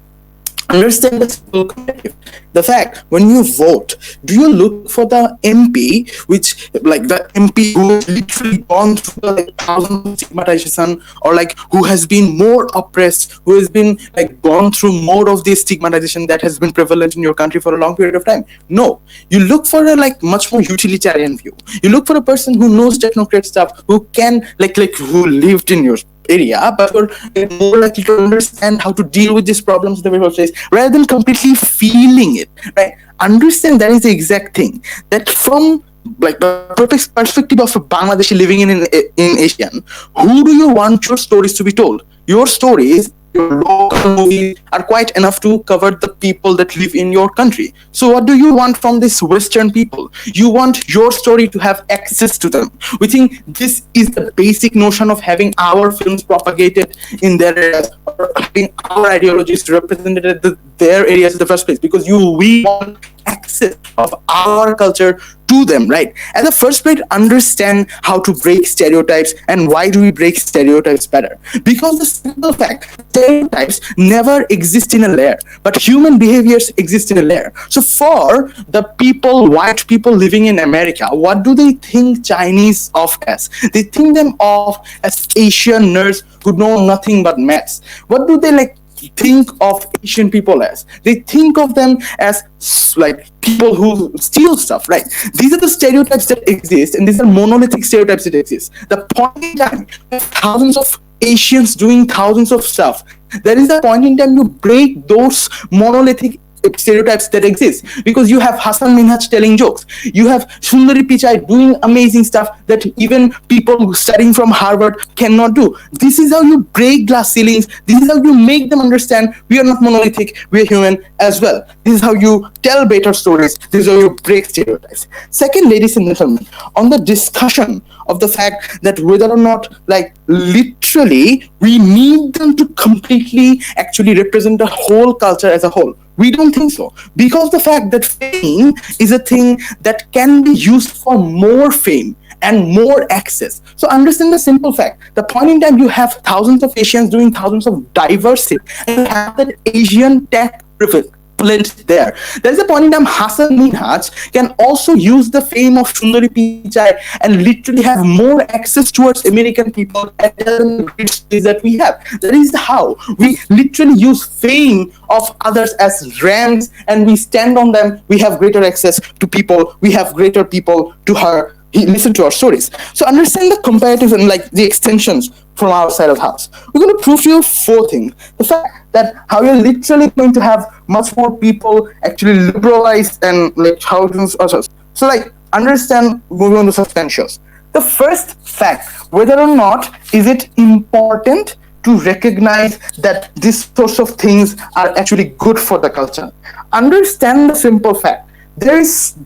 Understand the simple comparative. The fact when you vote, do you look for the MP, which like the MP who has literally gone through the like, thousands of stigmatization, or like who has been more oppressed, who has been like gone through more of the stigmatization that has been prevalent in your country for a long period of time? No, you look for a like much more utilitarian view. You look for a person who knows technocrat stuff, who can like who lived in your area, but you're more likely to understand how to deal with these problems in the very first place, rather than completely feeling it, right? Understand that is the exact thing, that from like the perspective of a Bangladeshi living in Asian, who do you want your stories to be told? Your stories, your local movies are quite enough to cover the people that live in your country. So what do you want from these Western people? You want your story to have access to them. We think this is the basic notion of having our films propagated in their areas, or having our ideologies represented at their areas in the first place, because we want access of our culture to them, right? At the first place, understand how to break stereotypes. And why do we break stereotypes better? Because the simple fact, stereotypes never exist in a layer, but human behaviors exist in a layer. So for the people, white people living in America, what do they think Chinese of as? They think them of as Asian nerds who know nothing but maths. What do they like think of Asian people as? They think of them as like people who steal stuff, right? These are the stereotypes that exist, and these are monolithic stereotypes that exist. The point in time, thousands of Asians doing thousands of stuff, there is a point in time you break those monolithic stereotypes that exist, because you have Hasan Minhaj telling jokes, you have Sundari Pichai doing amazing stuff that even people studying from Harvard cannot do. This is how you break glass ceilings. This is how you make them understand we are not monolithic, we are human as well. This is how you tell better stories. This is how you break stereotypes. Second, ladies and gentlemen, on the discussion of the fact that whether or not like literally we need them to completely actually represent the whole culture as a whole, we don't think so, because the fact that fame is a thing that can be used for more fame and more access. So understand the simple fact, the point in time you have thousands of Asians doing thousands of diversity, and you have that Asian tech privilege there. There's a point in time Hasan Minhaj can also use the fame of Sundari Pichai and literally have more access towards American people and tell them the great stories that we have. That is how we literally use fame of others as ranks, and we stand on them. We have greater access to people. We have greater people to her. Listen to our stories. So understand the comparative and like the extensions from our side of the house. We're going to prove to you four things. The fact that how you're literally going to have much more people actually liberalize and like how things are. So like understand, moving on to substantials. The first fact, whether or not is it important to recognize that these sorts of things are actually good for the culture. Understand the simple fact. There is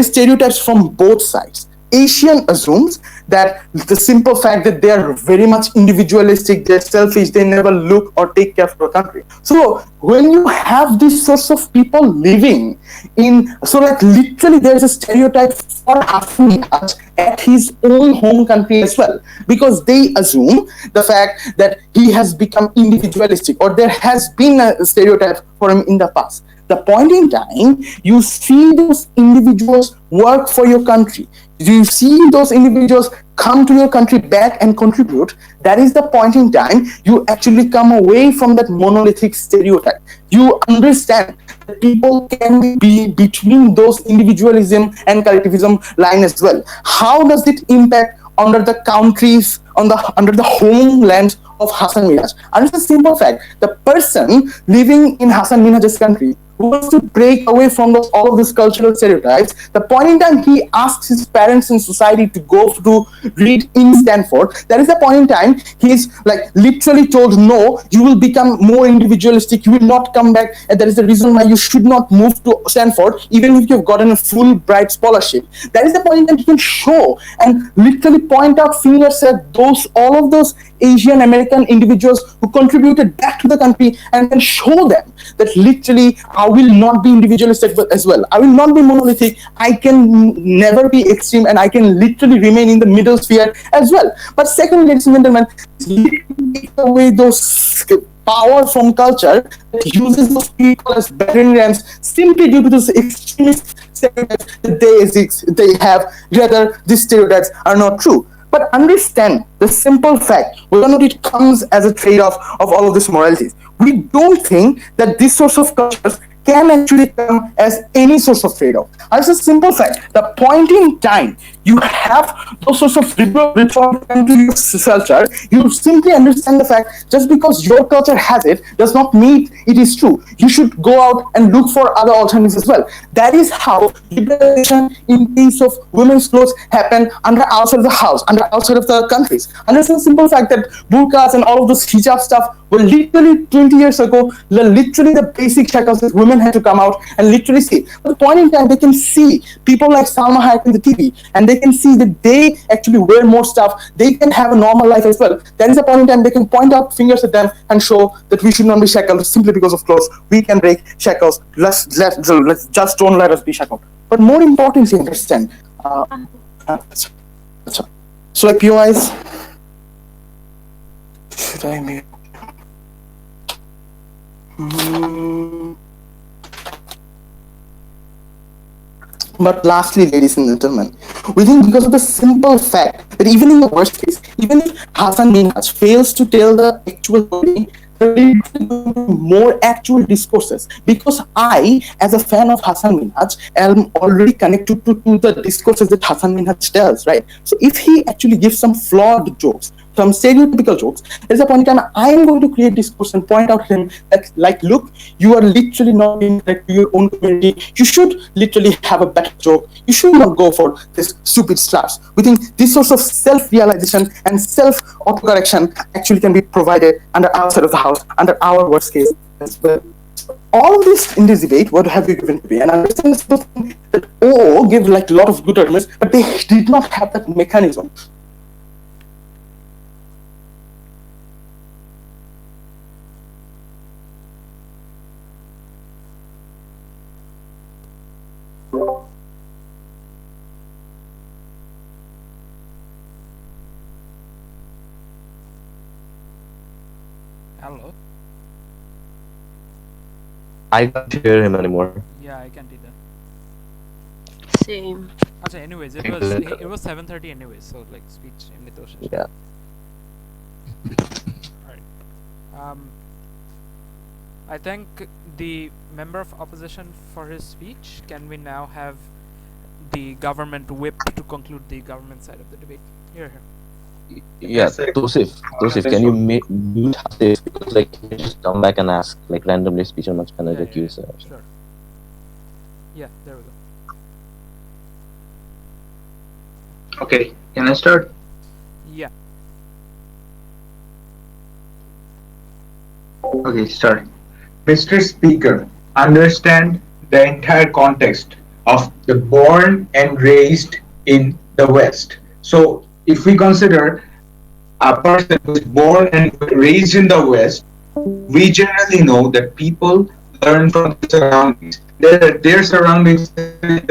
stereotypes from both sides. Asian assumes that the simple fact that they are very much individualistic, they're selfish, they never look or take care of the country. So when you have these sorts of people living in, so like literally there's a stereotype for Afrida at his own home country as well, because they assume the fact that he has become individualistic, or there has been a stereotype for him in the past. The point in time you see those individuals work for your country, you see those individuals come to your country back and contribute, that is the point in time you actually come away from that monolithic stereotype. You understand that people can be between those individualism and collectivism line as well. How does it impact under the countries, under the homeland of Hasan Minhaj? And it's a simple fact, the person living in Hasan Minhaj's country who wants to break away from all of these cultural stereotypes. The point in time he asks his parents in society to go to read in Stanford, that is the point in time he's like literally told, no, you will become more individualistic, you will not come back, and that is the reason why you should not move to Stanford even if you've gotten a Fulbright scholarship. That is the point in time he can show and literally point out fingers at all of those Asian American individuals who contributed back to the country, and then show them that literally I will not be individualistic as well. I will not be monolithic. I can never be extreme, and I can literally remain in the middle sphere as well. But secondly, ladies and gentlemen, take away those power from culture that uses those people as battering rams simply due to those extremist stereotypes that they have. Rather, these stereotypes are not true. But understand the simple fact, whether or not it comes as a trade-off of all of these moralities. We don't think that this source of cultures can actually come as any source of trade-off. It's a simple fact. The point in time you have those sorts of return to your culture, you simply understand the fact just because your culture has it does not mean it is true. You should go out and look for other alternatives as well. That is how liberation in case of women's clothes happen outside of the house, outside of the countries. Understand the simple fact that burqas and all of those hijab stuff were literally 20 years ago, literally the basic shackles that women had to come out and literally see. But the point in time, they can see people like Salma Hayek in the TV, and they can see that they actually wear more stuff. They can have a normal life as well. That is the point in time they can point out fingers at them and show that we should not be shackled simply because of clothes. We can break shackles. Let's just don't let us be shackled. But more importantly, understand. So like POIs, should I make? But lastly, ladies and gentlemen, we think because of the simple fact that even in the worst case, even if Hassan Minhaj fails to tell the actual story, there will be more actual discourses. Because I, as a fan of Hassan Minhaj, am already connected to the discourses that Hassan Minhaj tells, right? So if he actually gives some flawed jokes, some stereotypical jokes, there's a point in time I am going to create discourse and point out to him that, like, look, you are literally not being correct to your own community. You should literally have a better joke. You should not go for this stupid slaps. We think this sort of self-realization and self-auto-correction actually can be provided under our side of the house, under our worst case as well. All of this in this debate, what have you given to me? And I understand that OO give like a lot of good arguments, but they did not have that mechanism. Hello? I can't hear him anymore. Yeah, I can't either. Same. Okay, anyways, it was 7:30 anyways, so like speech in the Yeah. Alright. I thank the member of opposition for his speech. Can we now have the government whip to conclude the government side of the debate? Here. Yeah, Tosif, can you mute Hasif, because like can you just come back and ask like randomly speech on much kind of like you sir. Sure. Yeah, there we go. Okay, can I start? Yeah. Okay, start. Mr. Speaker, understand the entire context of the born and raised in the West. So, if we consider a person who is born and raised in the West, we generally know that people learn from their surroundings. Their surroundings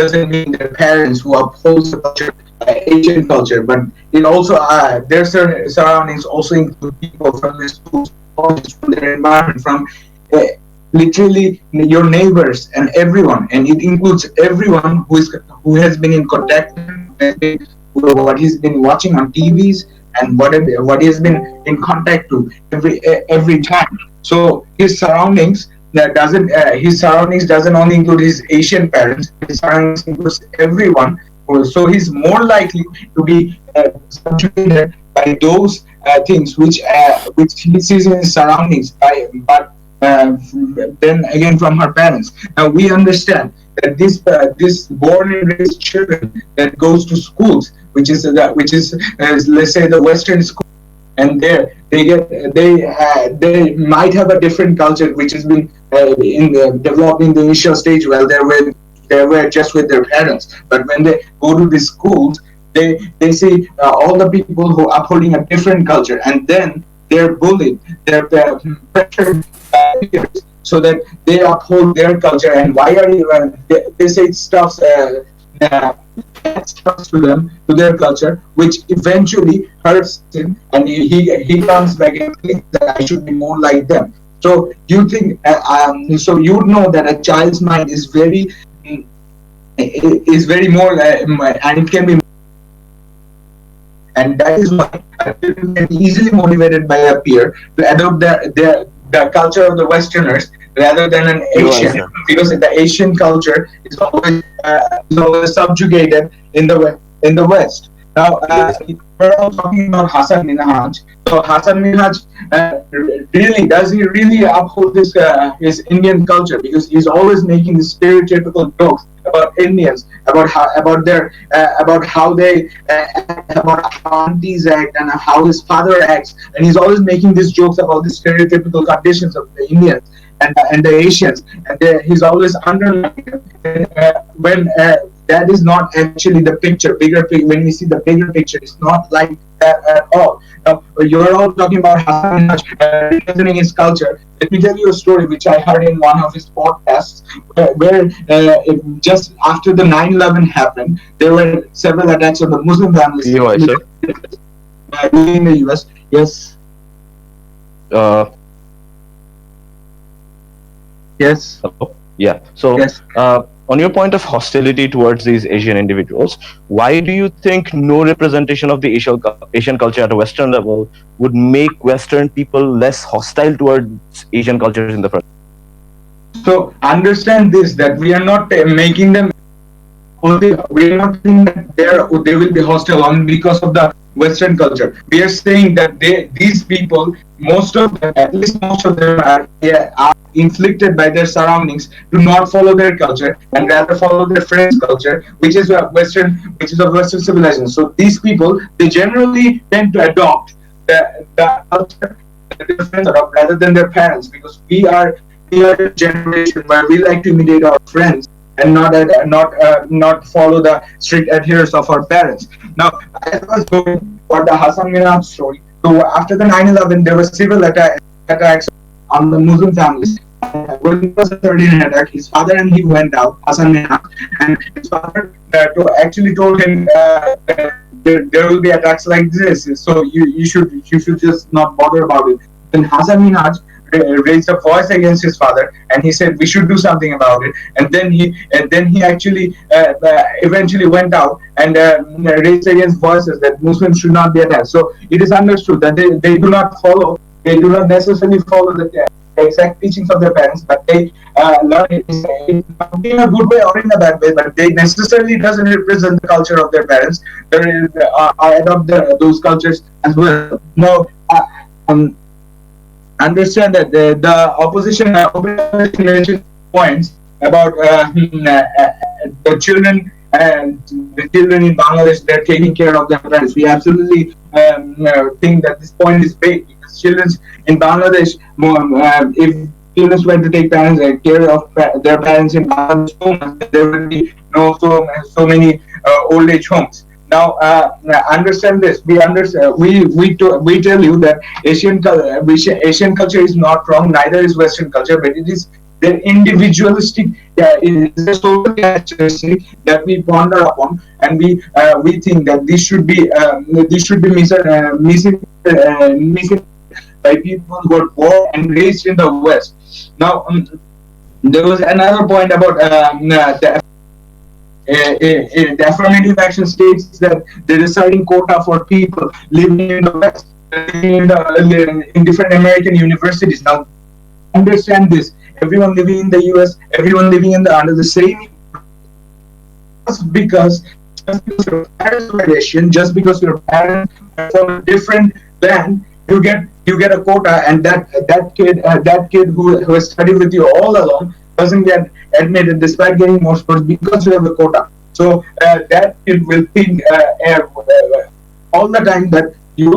doesn't mean their parents who uphold the culture, Asian culture, but it also their surroundings also include people from their schools, from their environment, from literally your neighbors and everyone, and it includes everyone who has been in contact with what he's been watching on TVs and what he has been in contact to every time. So his surroundings doesn't only include his Asian parents. His surroundings includes everyone. So he's more likely to be subjugated by those things which he sees in his surroundings. But then again from her parents. Now we understand that this born and raised children that goes to schools, which is let's say the Western school, and there they might have a different culture which has been developed in the initial stage while they were just with their parents. But when they go to these schools, they see all the people who are upholding a different culture, and then they're bullied, they're pressured peers so that they uphold their culture. And why are you? They say stuff to them, to their culture, which eventually hurts him, and he comes back and thinks that I should be more like them. So you think, so you would know that a child's mind is very more, and it can be, and that is why people can be easily motivated by a peer to adopt the culture of the Westerners rather than an Asian, because the Asian culture is always subjugated in the West. Now, we're all talking about Hassan Minhaj. So Hassan Minhaj really uphold his Indian culture, because he's always making these stereotypical jokes about Indians, about how aunties act and how his father acts, and he's always making these jokes about the stereotypical conditions of the Indians and the Asians, and he's always underlining when that is not actually the picture. When we see the bigger picture, it's not like that at all. Now, you're all talking about Hassan representing his culture. Let me tell you a story which I heard in one of his podcasts, where just after the 9/11 happened, there were several attacks on the Muslim families in the US. Yes. Yes. Hello? Yeah. So, yes. On your point of hostility towards these Asian individuals, why do you think no representation of the Asian culture at a Western level would make Western people less hostile towards Asian cultures in the first? So understand this, that we are not making them only. We are not saying that they will be hostile only because of the Western culture. We are saying that these people, at least most of them are inflicted by their surroundings to not follow their culture and rather follow their friends' culture, which is of Western civilization. So these people, they generally tend to adopt the culture that their friends adopt rather than their parents, because we are a generation where we like to imitate our friends and not follow the strict adherence of our parents. Now, as I was going for the Hassan Minhaj story, so after the 9/11, there were civil attacks on the Muslim families. When it was a 13 attack, his father and he went out, Hassan Minhaj, and his father actually told him there will be attacks like this, so you should just not bother about it. Then Hassan Minhaj raised a voice against his father, and he said we should do something about it. And then he actually eventually went out and raised against voices that Muslims should not be attacked. So it is understood that they do not necessarily follow the exact teachings of their parents, but they learn it in a good way or in a bad way, but they necessarily doesn't represent the culture of their parents. They adopt those cultures as well. Now, understand that the opposition mentioned points about the children in Bangladesh, they're taking care of their parents. We absolutely think that this point is vague, because children in Bangladesh, if children were to take care of their parents in Bangladesh, there will be so many old age homes. Now, understand this. We tell you that Asian culture is not wrong, neither is Western culture, but it is their individualistic, it is a social characteristic that we ponder upon, and we think that this should be missing by people who are born and raised in the West. Now, there was another point about the affirmative action states that the deciding quota for people living in the West, in different American universities. Now, understand this: everyone living in the US, everyone living under the same, just because your parents were Asian, just because your parents are from a different land, you get you get a quota, and that kid who has studied with you all along doesn't get admitted despite getting more scores because you have a quota. So that kid will think all the time that you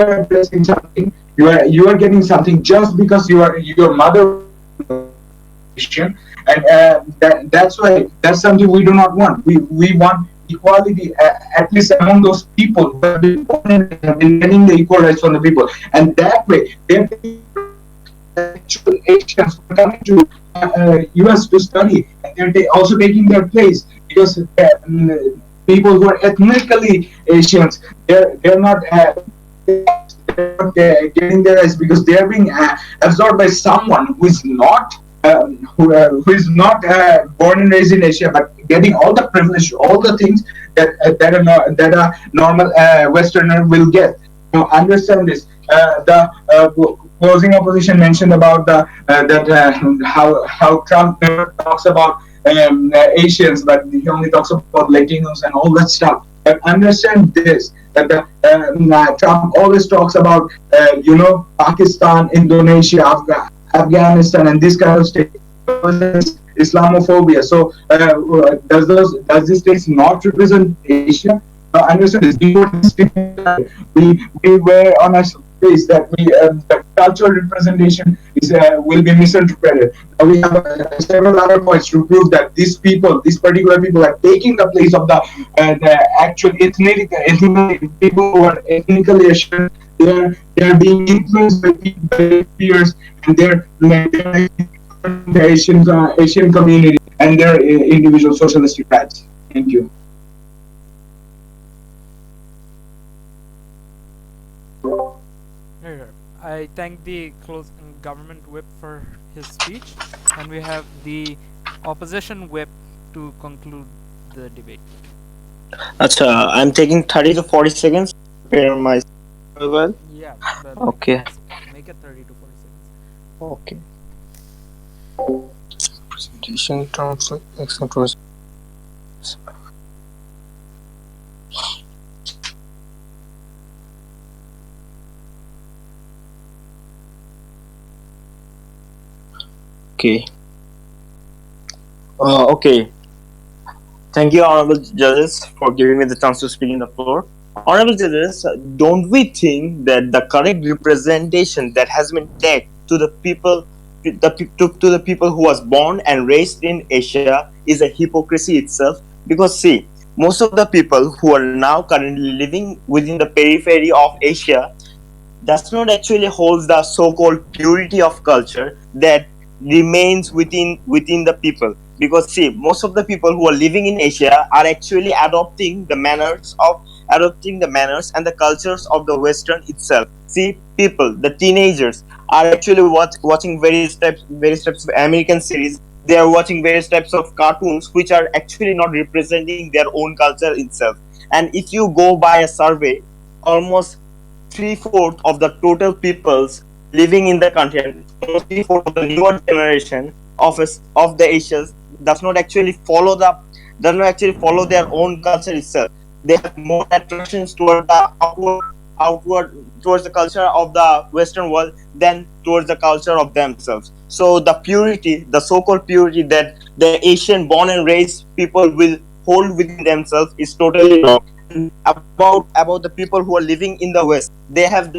are addressing something, you are getting something just because your mother Asian, and that's something we do not want. We want equality, at least among those people who have been born and have been getting the equal rights from the people, and that way they're actual Asians who are coming to US to study, and they're also taking their place because people who are ethnically Asians, they're not. Getting their rights because they are being absorbed by someone who is not who is not born and raised in Asia, but getting all the privilege, all the things that a normal Westerner will get. Now, understand this. The closing opposition mentioned about the how Trump never talks about Asians, but he only talks about Latinos and all that stuff. But understand this, that Trump always talks about Pakistan, Indonesia, Afghanistan, and this kind of states. Islamophobia. So does this states not represent Asia? Understand this. We were on a place that the cultural representation will be misinterpreted. We have several other points to prove that these particular people are taking the place of the actual ethnic people who are ethnically Asian. They're being influenced by peers, and they're the Asian community and their individual socialistic rights. Thank you. I thank the government whip for his speech, and we have the opposition whip to conclude the debate. Acha, I'm taking 30 to 40 seconds to prepare my well. Yeah. Okay. Make it 30 to 40 seconds. Okay. Presentation terms like examples. Okay. Okay. Thank you, honorable judges, for giving me the chance to speak in the floor. Honorable judges, don't we think that the correct representation that has been taken to the people, to the people who was born and raised in Asia is a hypocrisy itself? Because see, most of the people who are now currently living within the periphery of Asia does not actually hold the so-called purity of culture that remains within the people. Because see, most of the people who are living in Asia are actually adopting the manners and the cultures of the Western itself. See, people, the teenagers are actually watching various types of American series. They are watching various types of cartoons which are actually not representing their own culture itself. And if you go by a survey, almost 3/4 of the total peoples living in the country, and almost 3/4 of the newer generation of the Asians does not actually follow their own culture itself. They have more attractions toward the outward towards the culture of the Western world than towards the culture of themselves. So the purity, the so-called purity that the Asian born and raised people will hold within themselves is totally wrong. And about the people who are living in the West, they have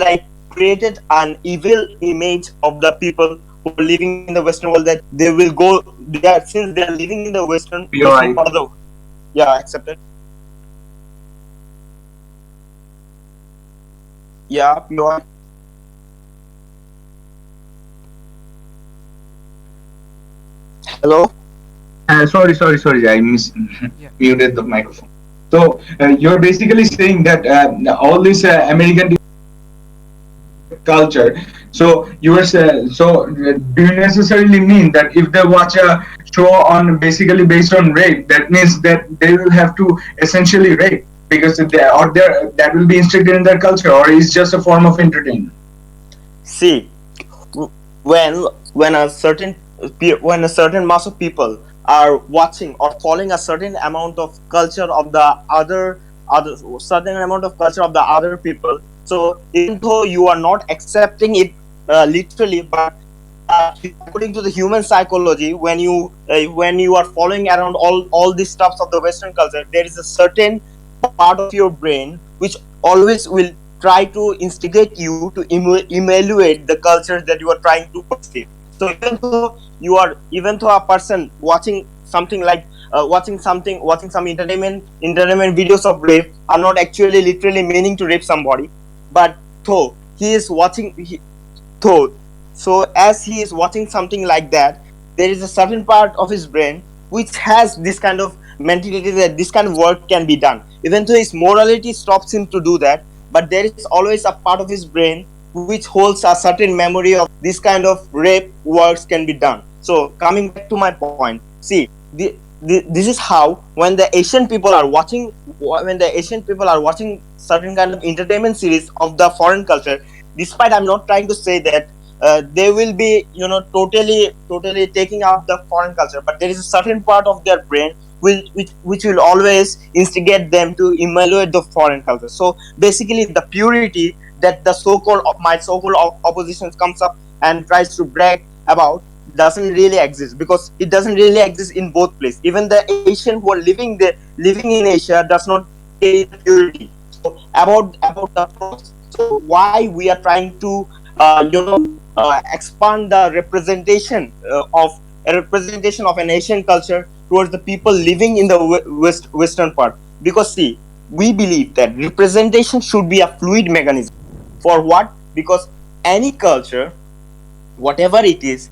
created an evil image of the people who are living in the Western world, that they will go since they are living in the Western part of the accepted. Yeah, POI. Hello. Sorry. I muted the microphone. So you're basically saying that all this American culture. So you were so do you necessarily mean that if they watch a show on basically based on rape, that means that they will have to essentially rape because that will be instilled in their culture, or is just a form of entertainment? See, when a certain mass of people are watching or following a certain amount of culture of the other people, So even though you are not accepting it literally, but according to the human psychology, when you are following around all these stuffs of the Western culture, there is a certain part of your brain which always will try to instigate you to evaluate the culture that you are trying to perceive. So even though a person watching something like watching some entertainment videos of rape are not actually literally meaning to rape somebody, but though he is watching though so as he is watching something like that, there is a certain part of his brain which has this kind of mentality that this kind of work can be done, even though his morality stops him to do that. But there is always a part of his brain which holds a certain memory of this kind of rape works can be done. So coming back to my point, see, this is how when the Asian people are watching certain kind of entertainment series of the foreign culture, despite I'm not trying to say that they will be totally taking out the foreign culture, but there is a certain part of their brain which will always instigate them to evaluate the foreign culture. So basically the purity that the so-called opposition comes up and tries to brag about doesn't really exist, because it doesn't really exist in both places. Even the Asian who are living in Asia does not carry the purity. So about the pros, so why we are trying to expand the representation of an Asian culture towards the people living in the western part. Because see, we believe that representation should be a fluid mechanism. For what? Because any culture, whatever it is,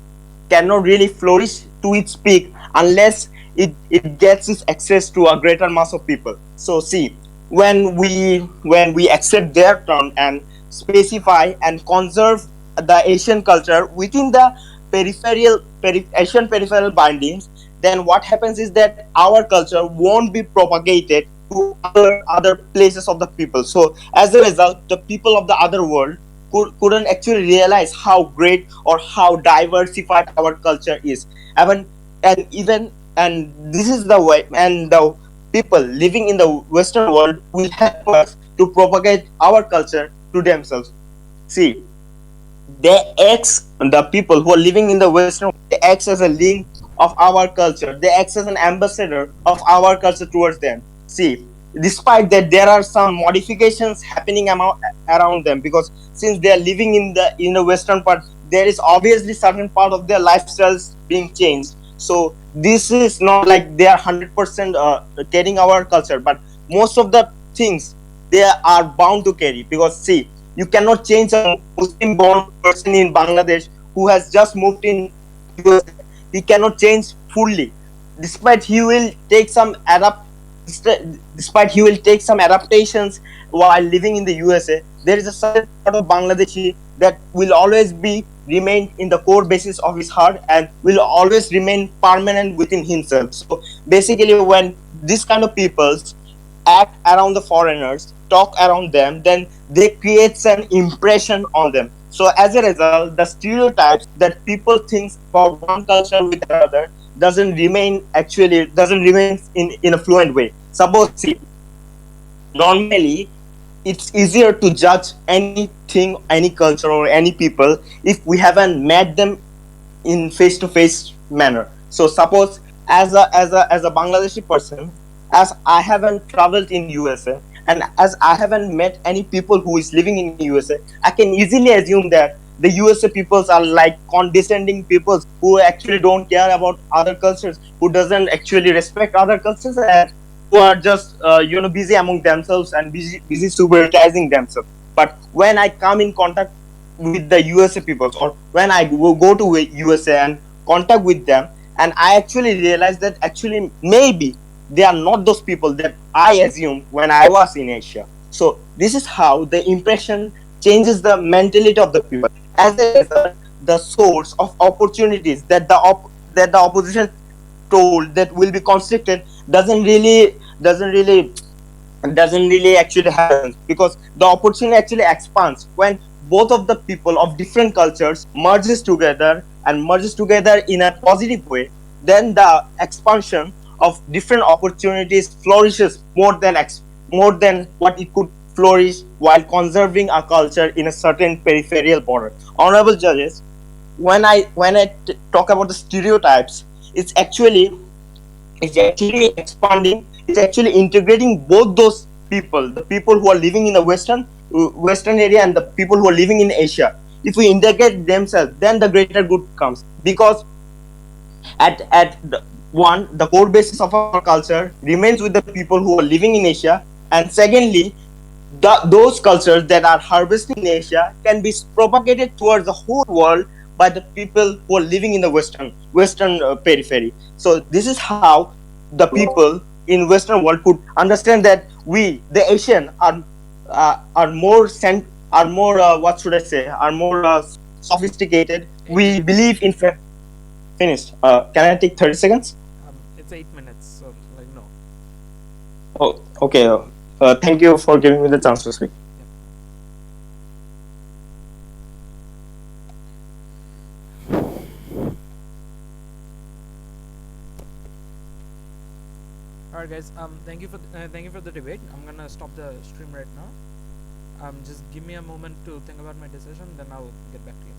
cannot really flourish to its peak unless it gets its access to a greater mass of people. So see, when we accept their term and specify and conserve the Asian culture within the Asian peripheral bindings, then what happens is that our culture won't be propagated to other places of the people. So as a result, the people of the other world couldn't actually realize how great or how diversified our culture is. And and this is the way, and the people living in the Western world will help us to propagate our culture to themselves. See, the people who are living in the Western world, they act as a link of our culture. They act as an ambassador of our culture towards them. See, despite that, there are some modifications happening around them, because since they are living in the Western part, there is obviously certain part of their lifestyles being changed. So this is not like they are 100% carrying our culture, but most of the things they are bound to carry. Because see, you cannot change a Muslim born person in Bangladesh who has just moved in USA. He cannot change fully, despite he will take some adaptations while living in the USA. There is a certain part of Bangladeshi that will always be remain in the core basis of his heart and will always remain permanent within himself. So basically, when this kind of peoples act around the foreigners, talk around them, then they creates an impression on them. So as a result, the stereotypes that people think about one culture with another doesn't remain in a fluent way. Suppose, see, normally it's easier to judge anything, any culture or any people if we haven't met them in face-to-face manner. So suppose, as a Bangladeshi person, as I haven't traveled in USA and as I haven't met any people who is living in USA, I can easily assume that the USA peoples are like condescending peoples who actually don't care about other cultures, who doesn't actually respect other cultures, and who are just busy among themselves and busy supervising themselves. But when I come in contact with the USA people, or when I go to USA and contact with them, and I actually realize that actually maybe they are not those people that I assumed when I was in Asia. So this is how the impression changes the mentality of the people. As a result, the source of opportunities that the opposition told that will be constricted doesn't really actually happen, because the opportunity actually expands when both of the people of different cultures merges together in a positive way. Then the expansion of different opportunities flourishes more than what it could flourish while conserving our culture in a certain peripheral border. Honorable judges, when I talk about the stereotypes, it's actually expanding. It's actually integrating both those people, the people who are living in the western area and the people who are living in Asia. If we integrate themselves, then the greater good comes. Because the core basis of our culture remains with the people who are living in Asia, and secondly, those cultures that are harvesting in Asia can be propagated towards the whole world by the people who are living in the western periphery. So this is how the people in Western world could understand that we, the Asian, are more what should I say, are more sophisticated. We believe in fact. Finished. Can I take 30 seconds? It's 8 minutes, so like no. Oh, okay. Thank you for giving me the chance to speak. Alright, guys. Thank you for the debate. I'm gonna stop the stream right now. Just give me a moment to think about my decision, then I'll get back to you.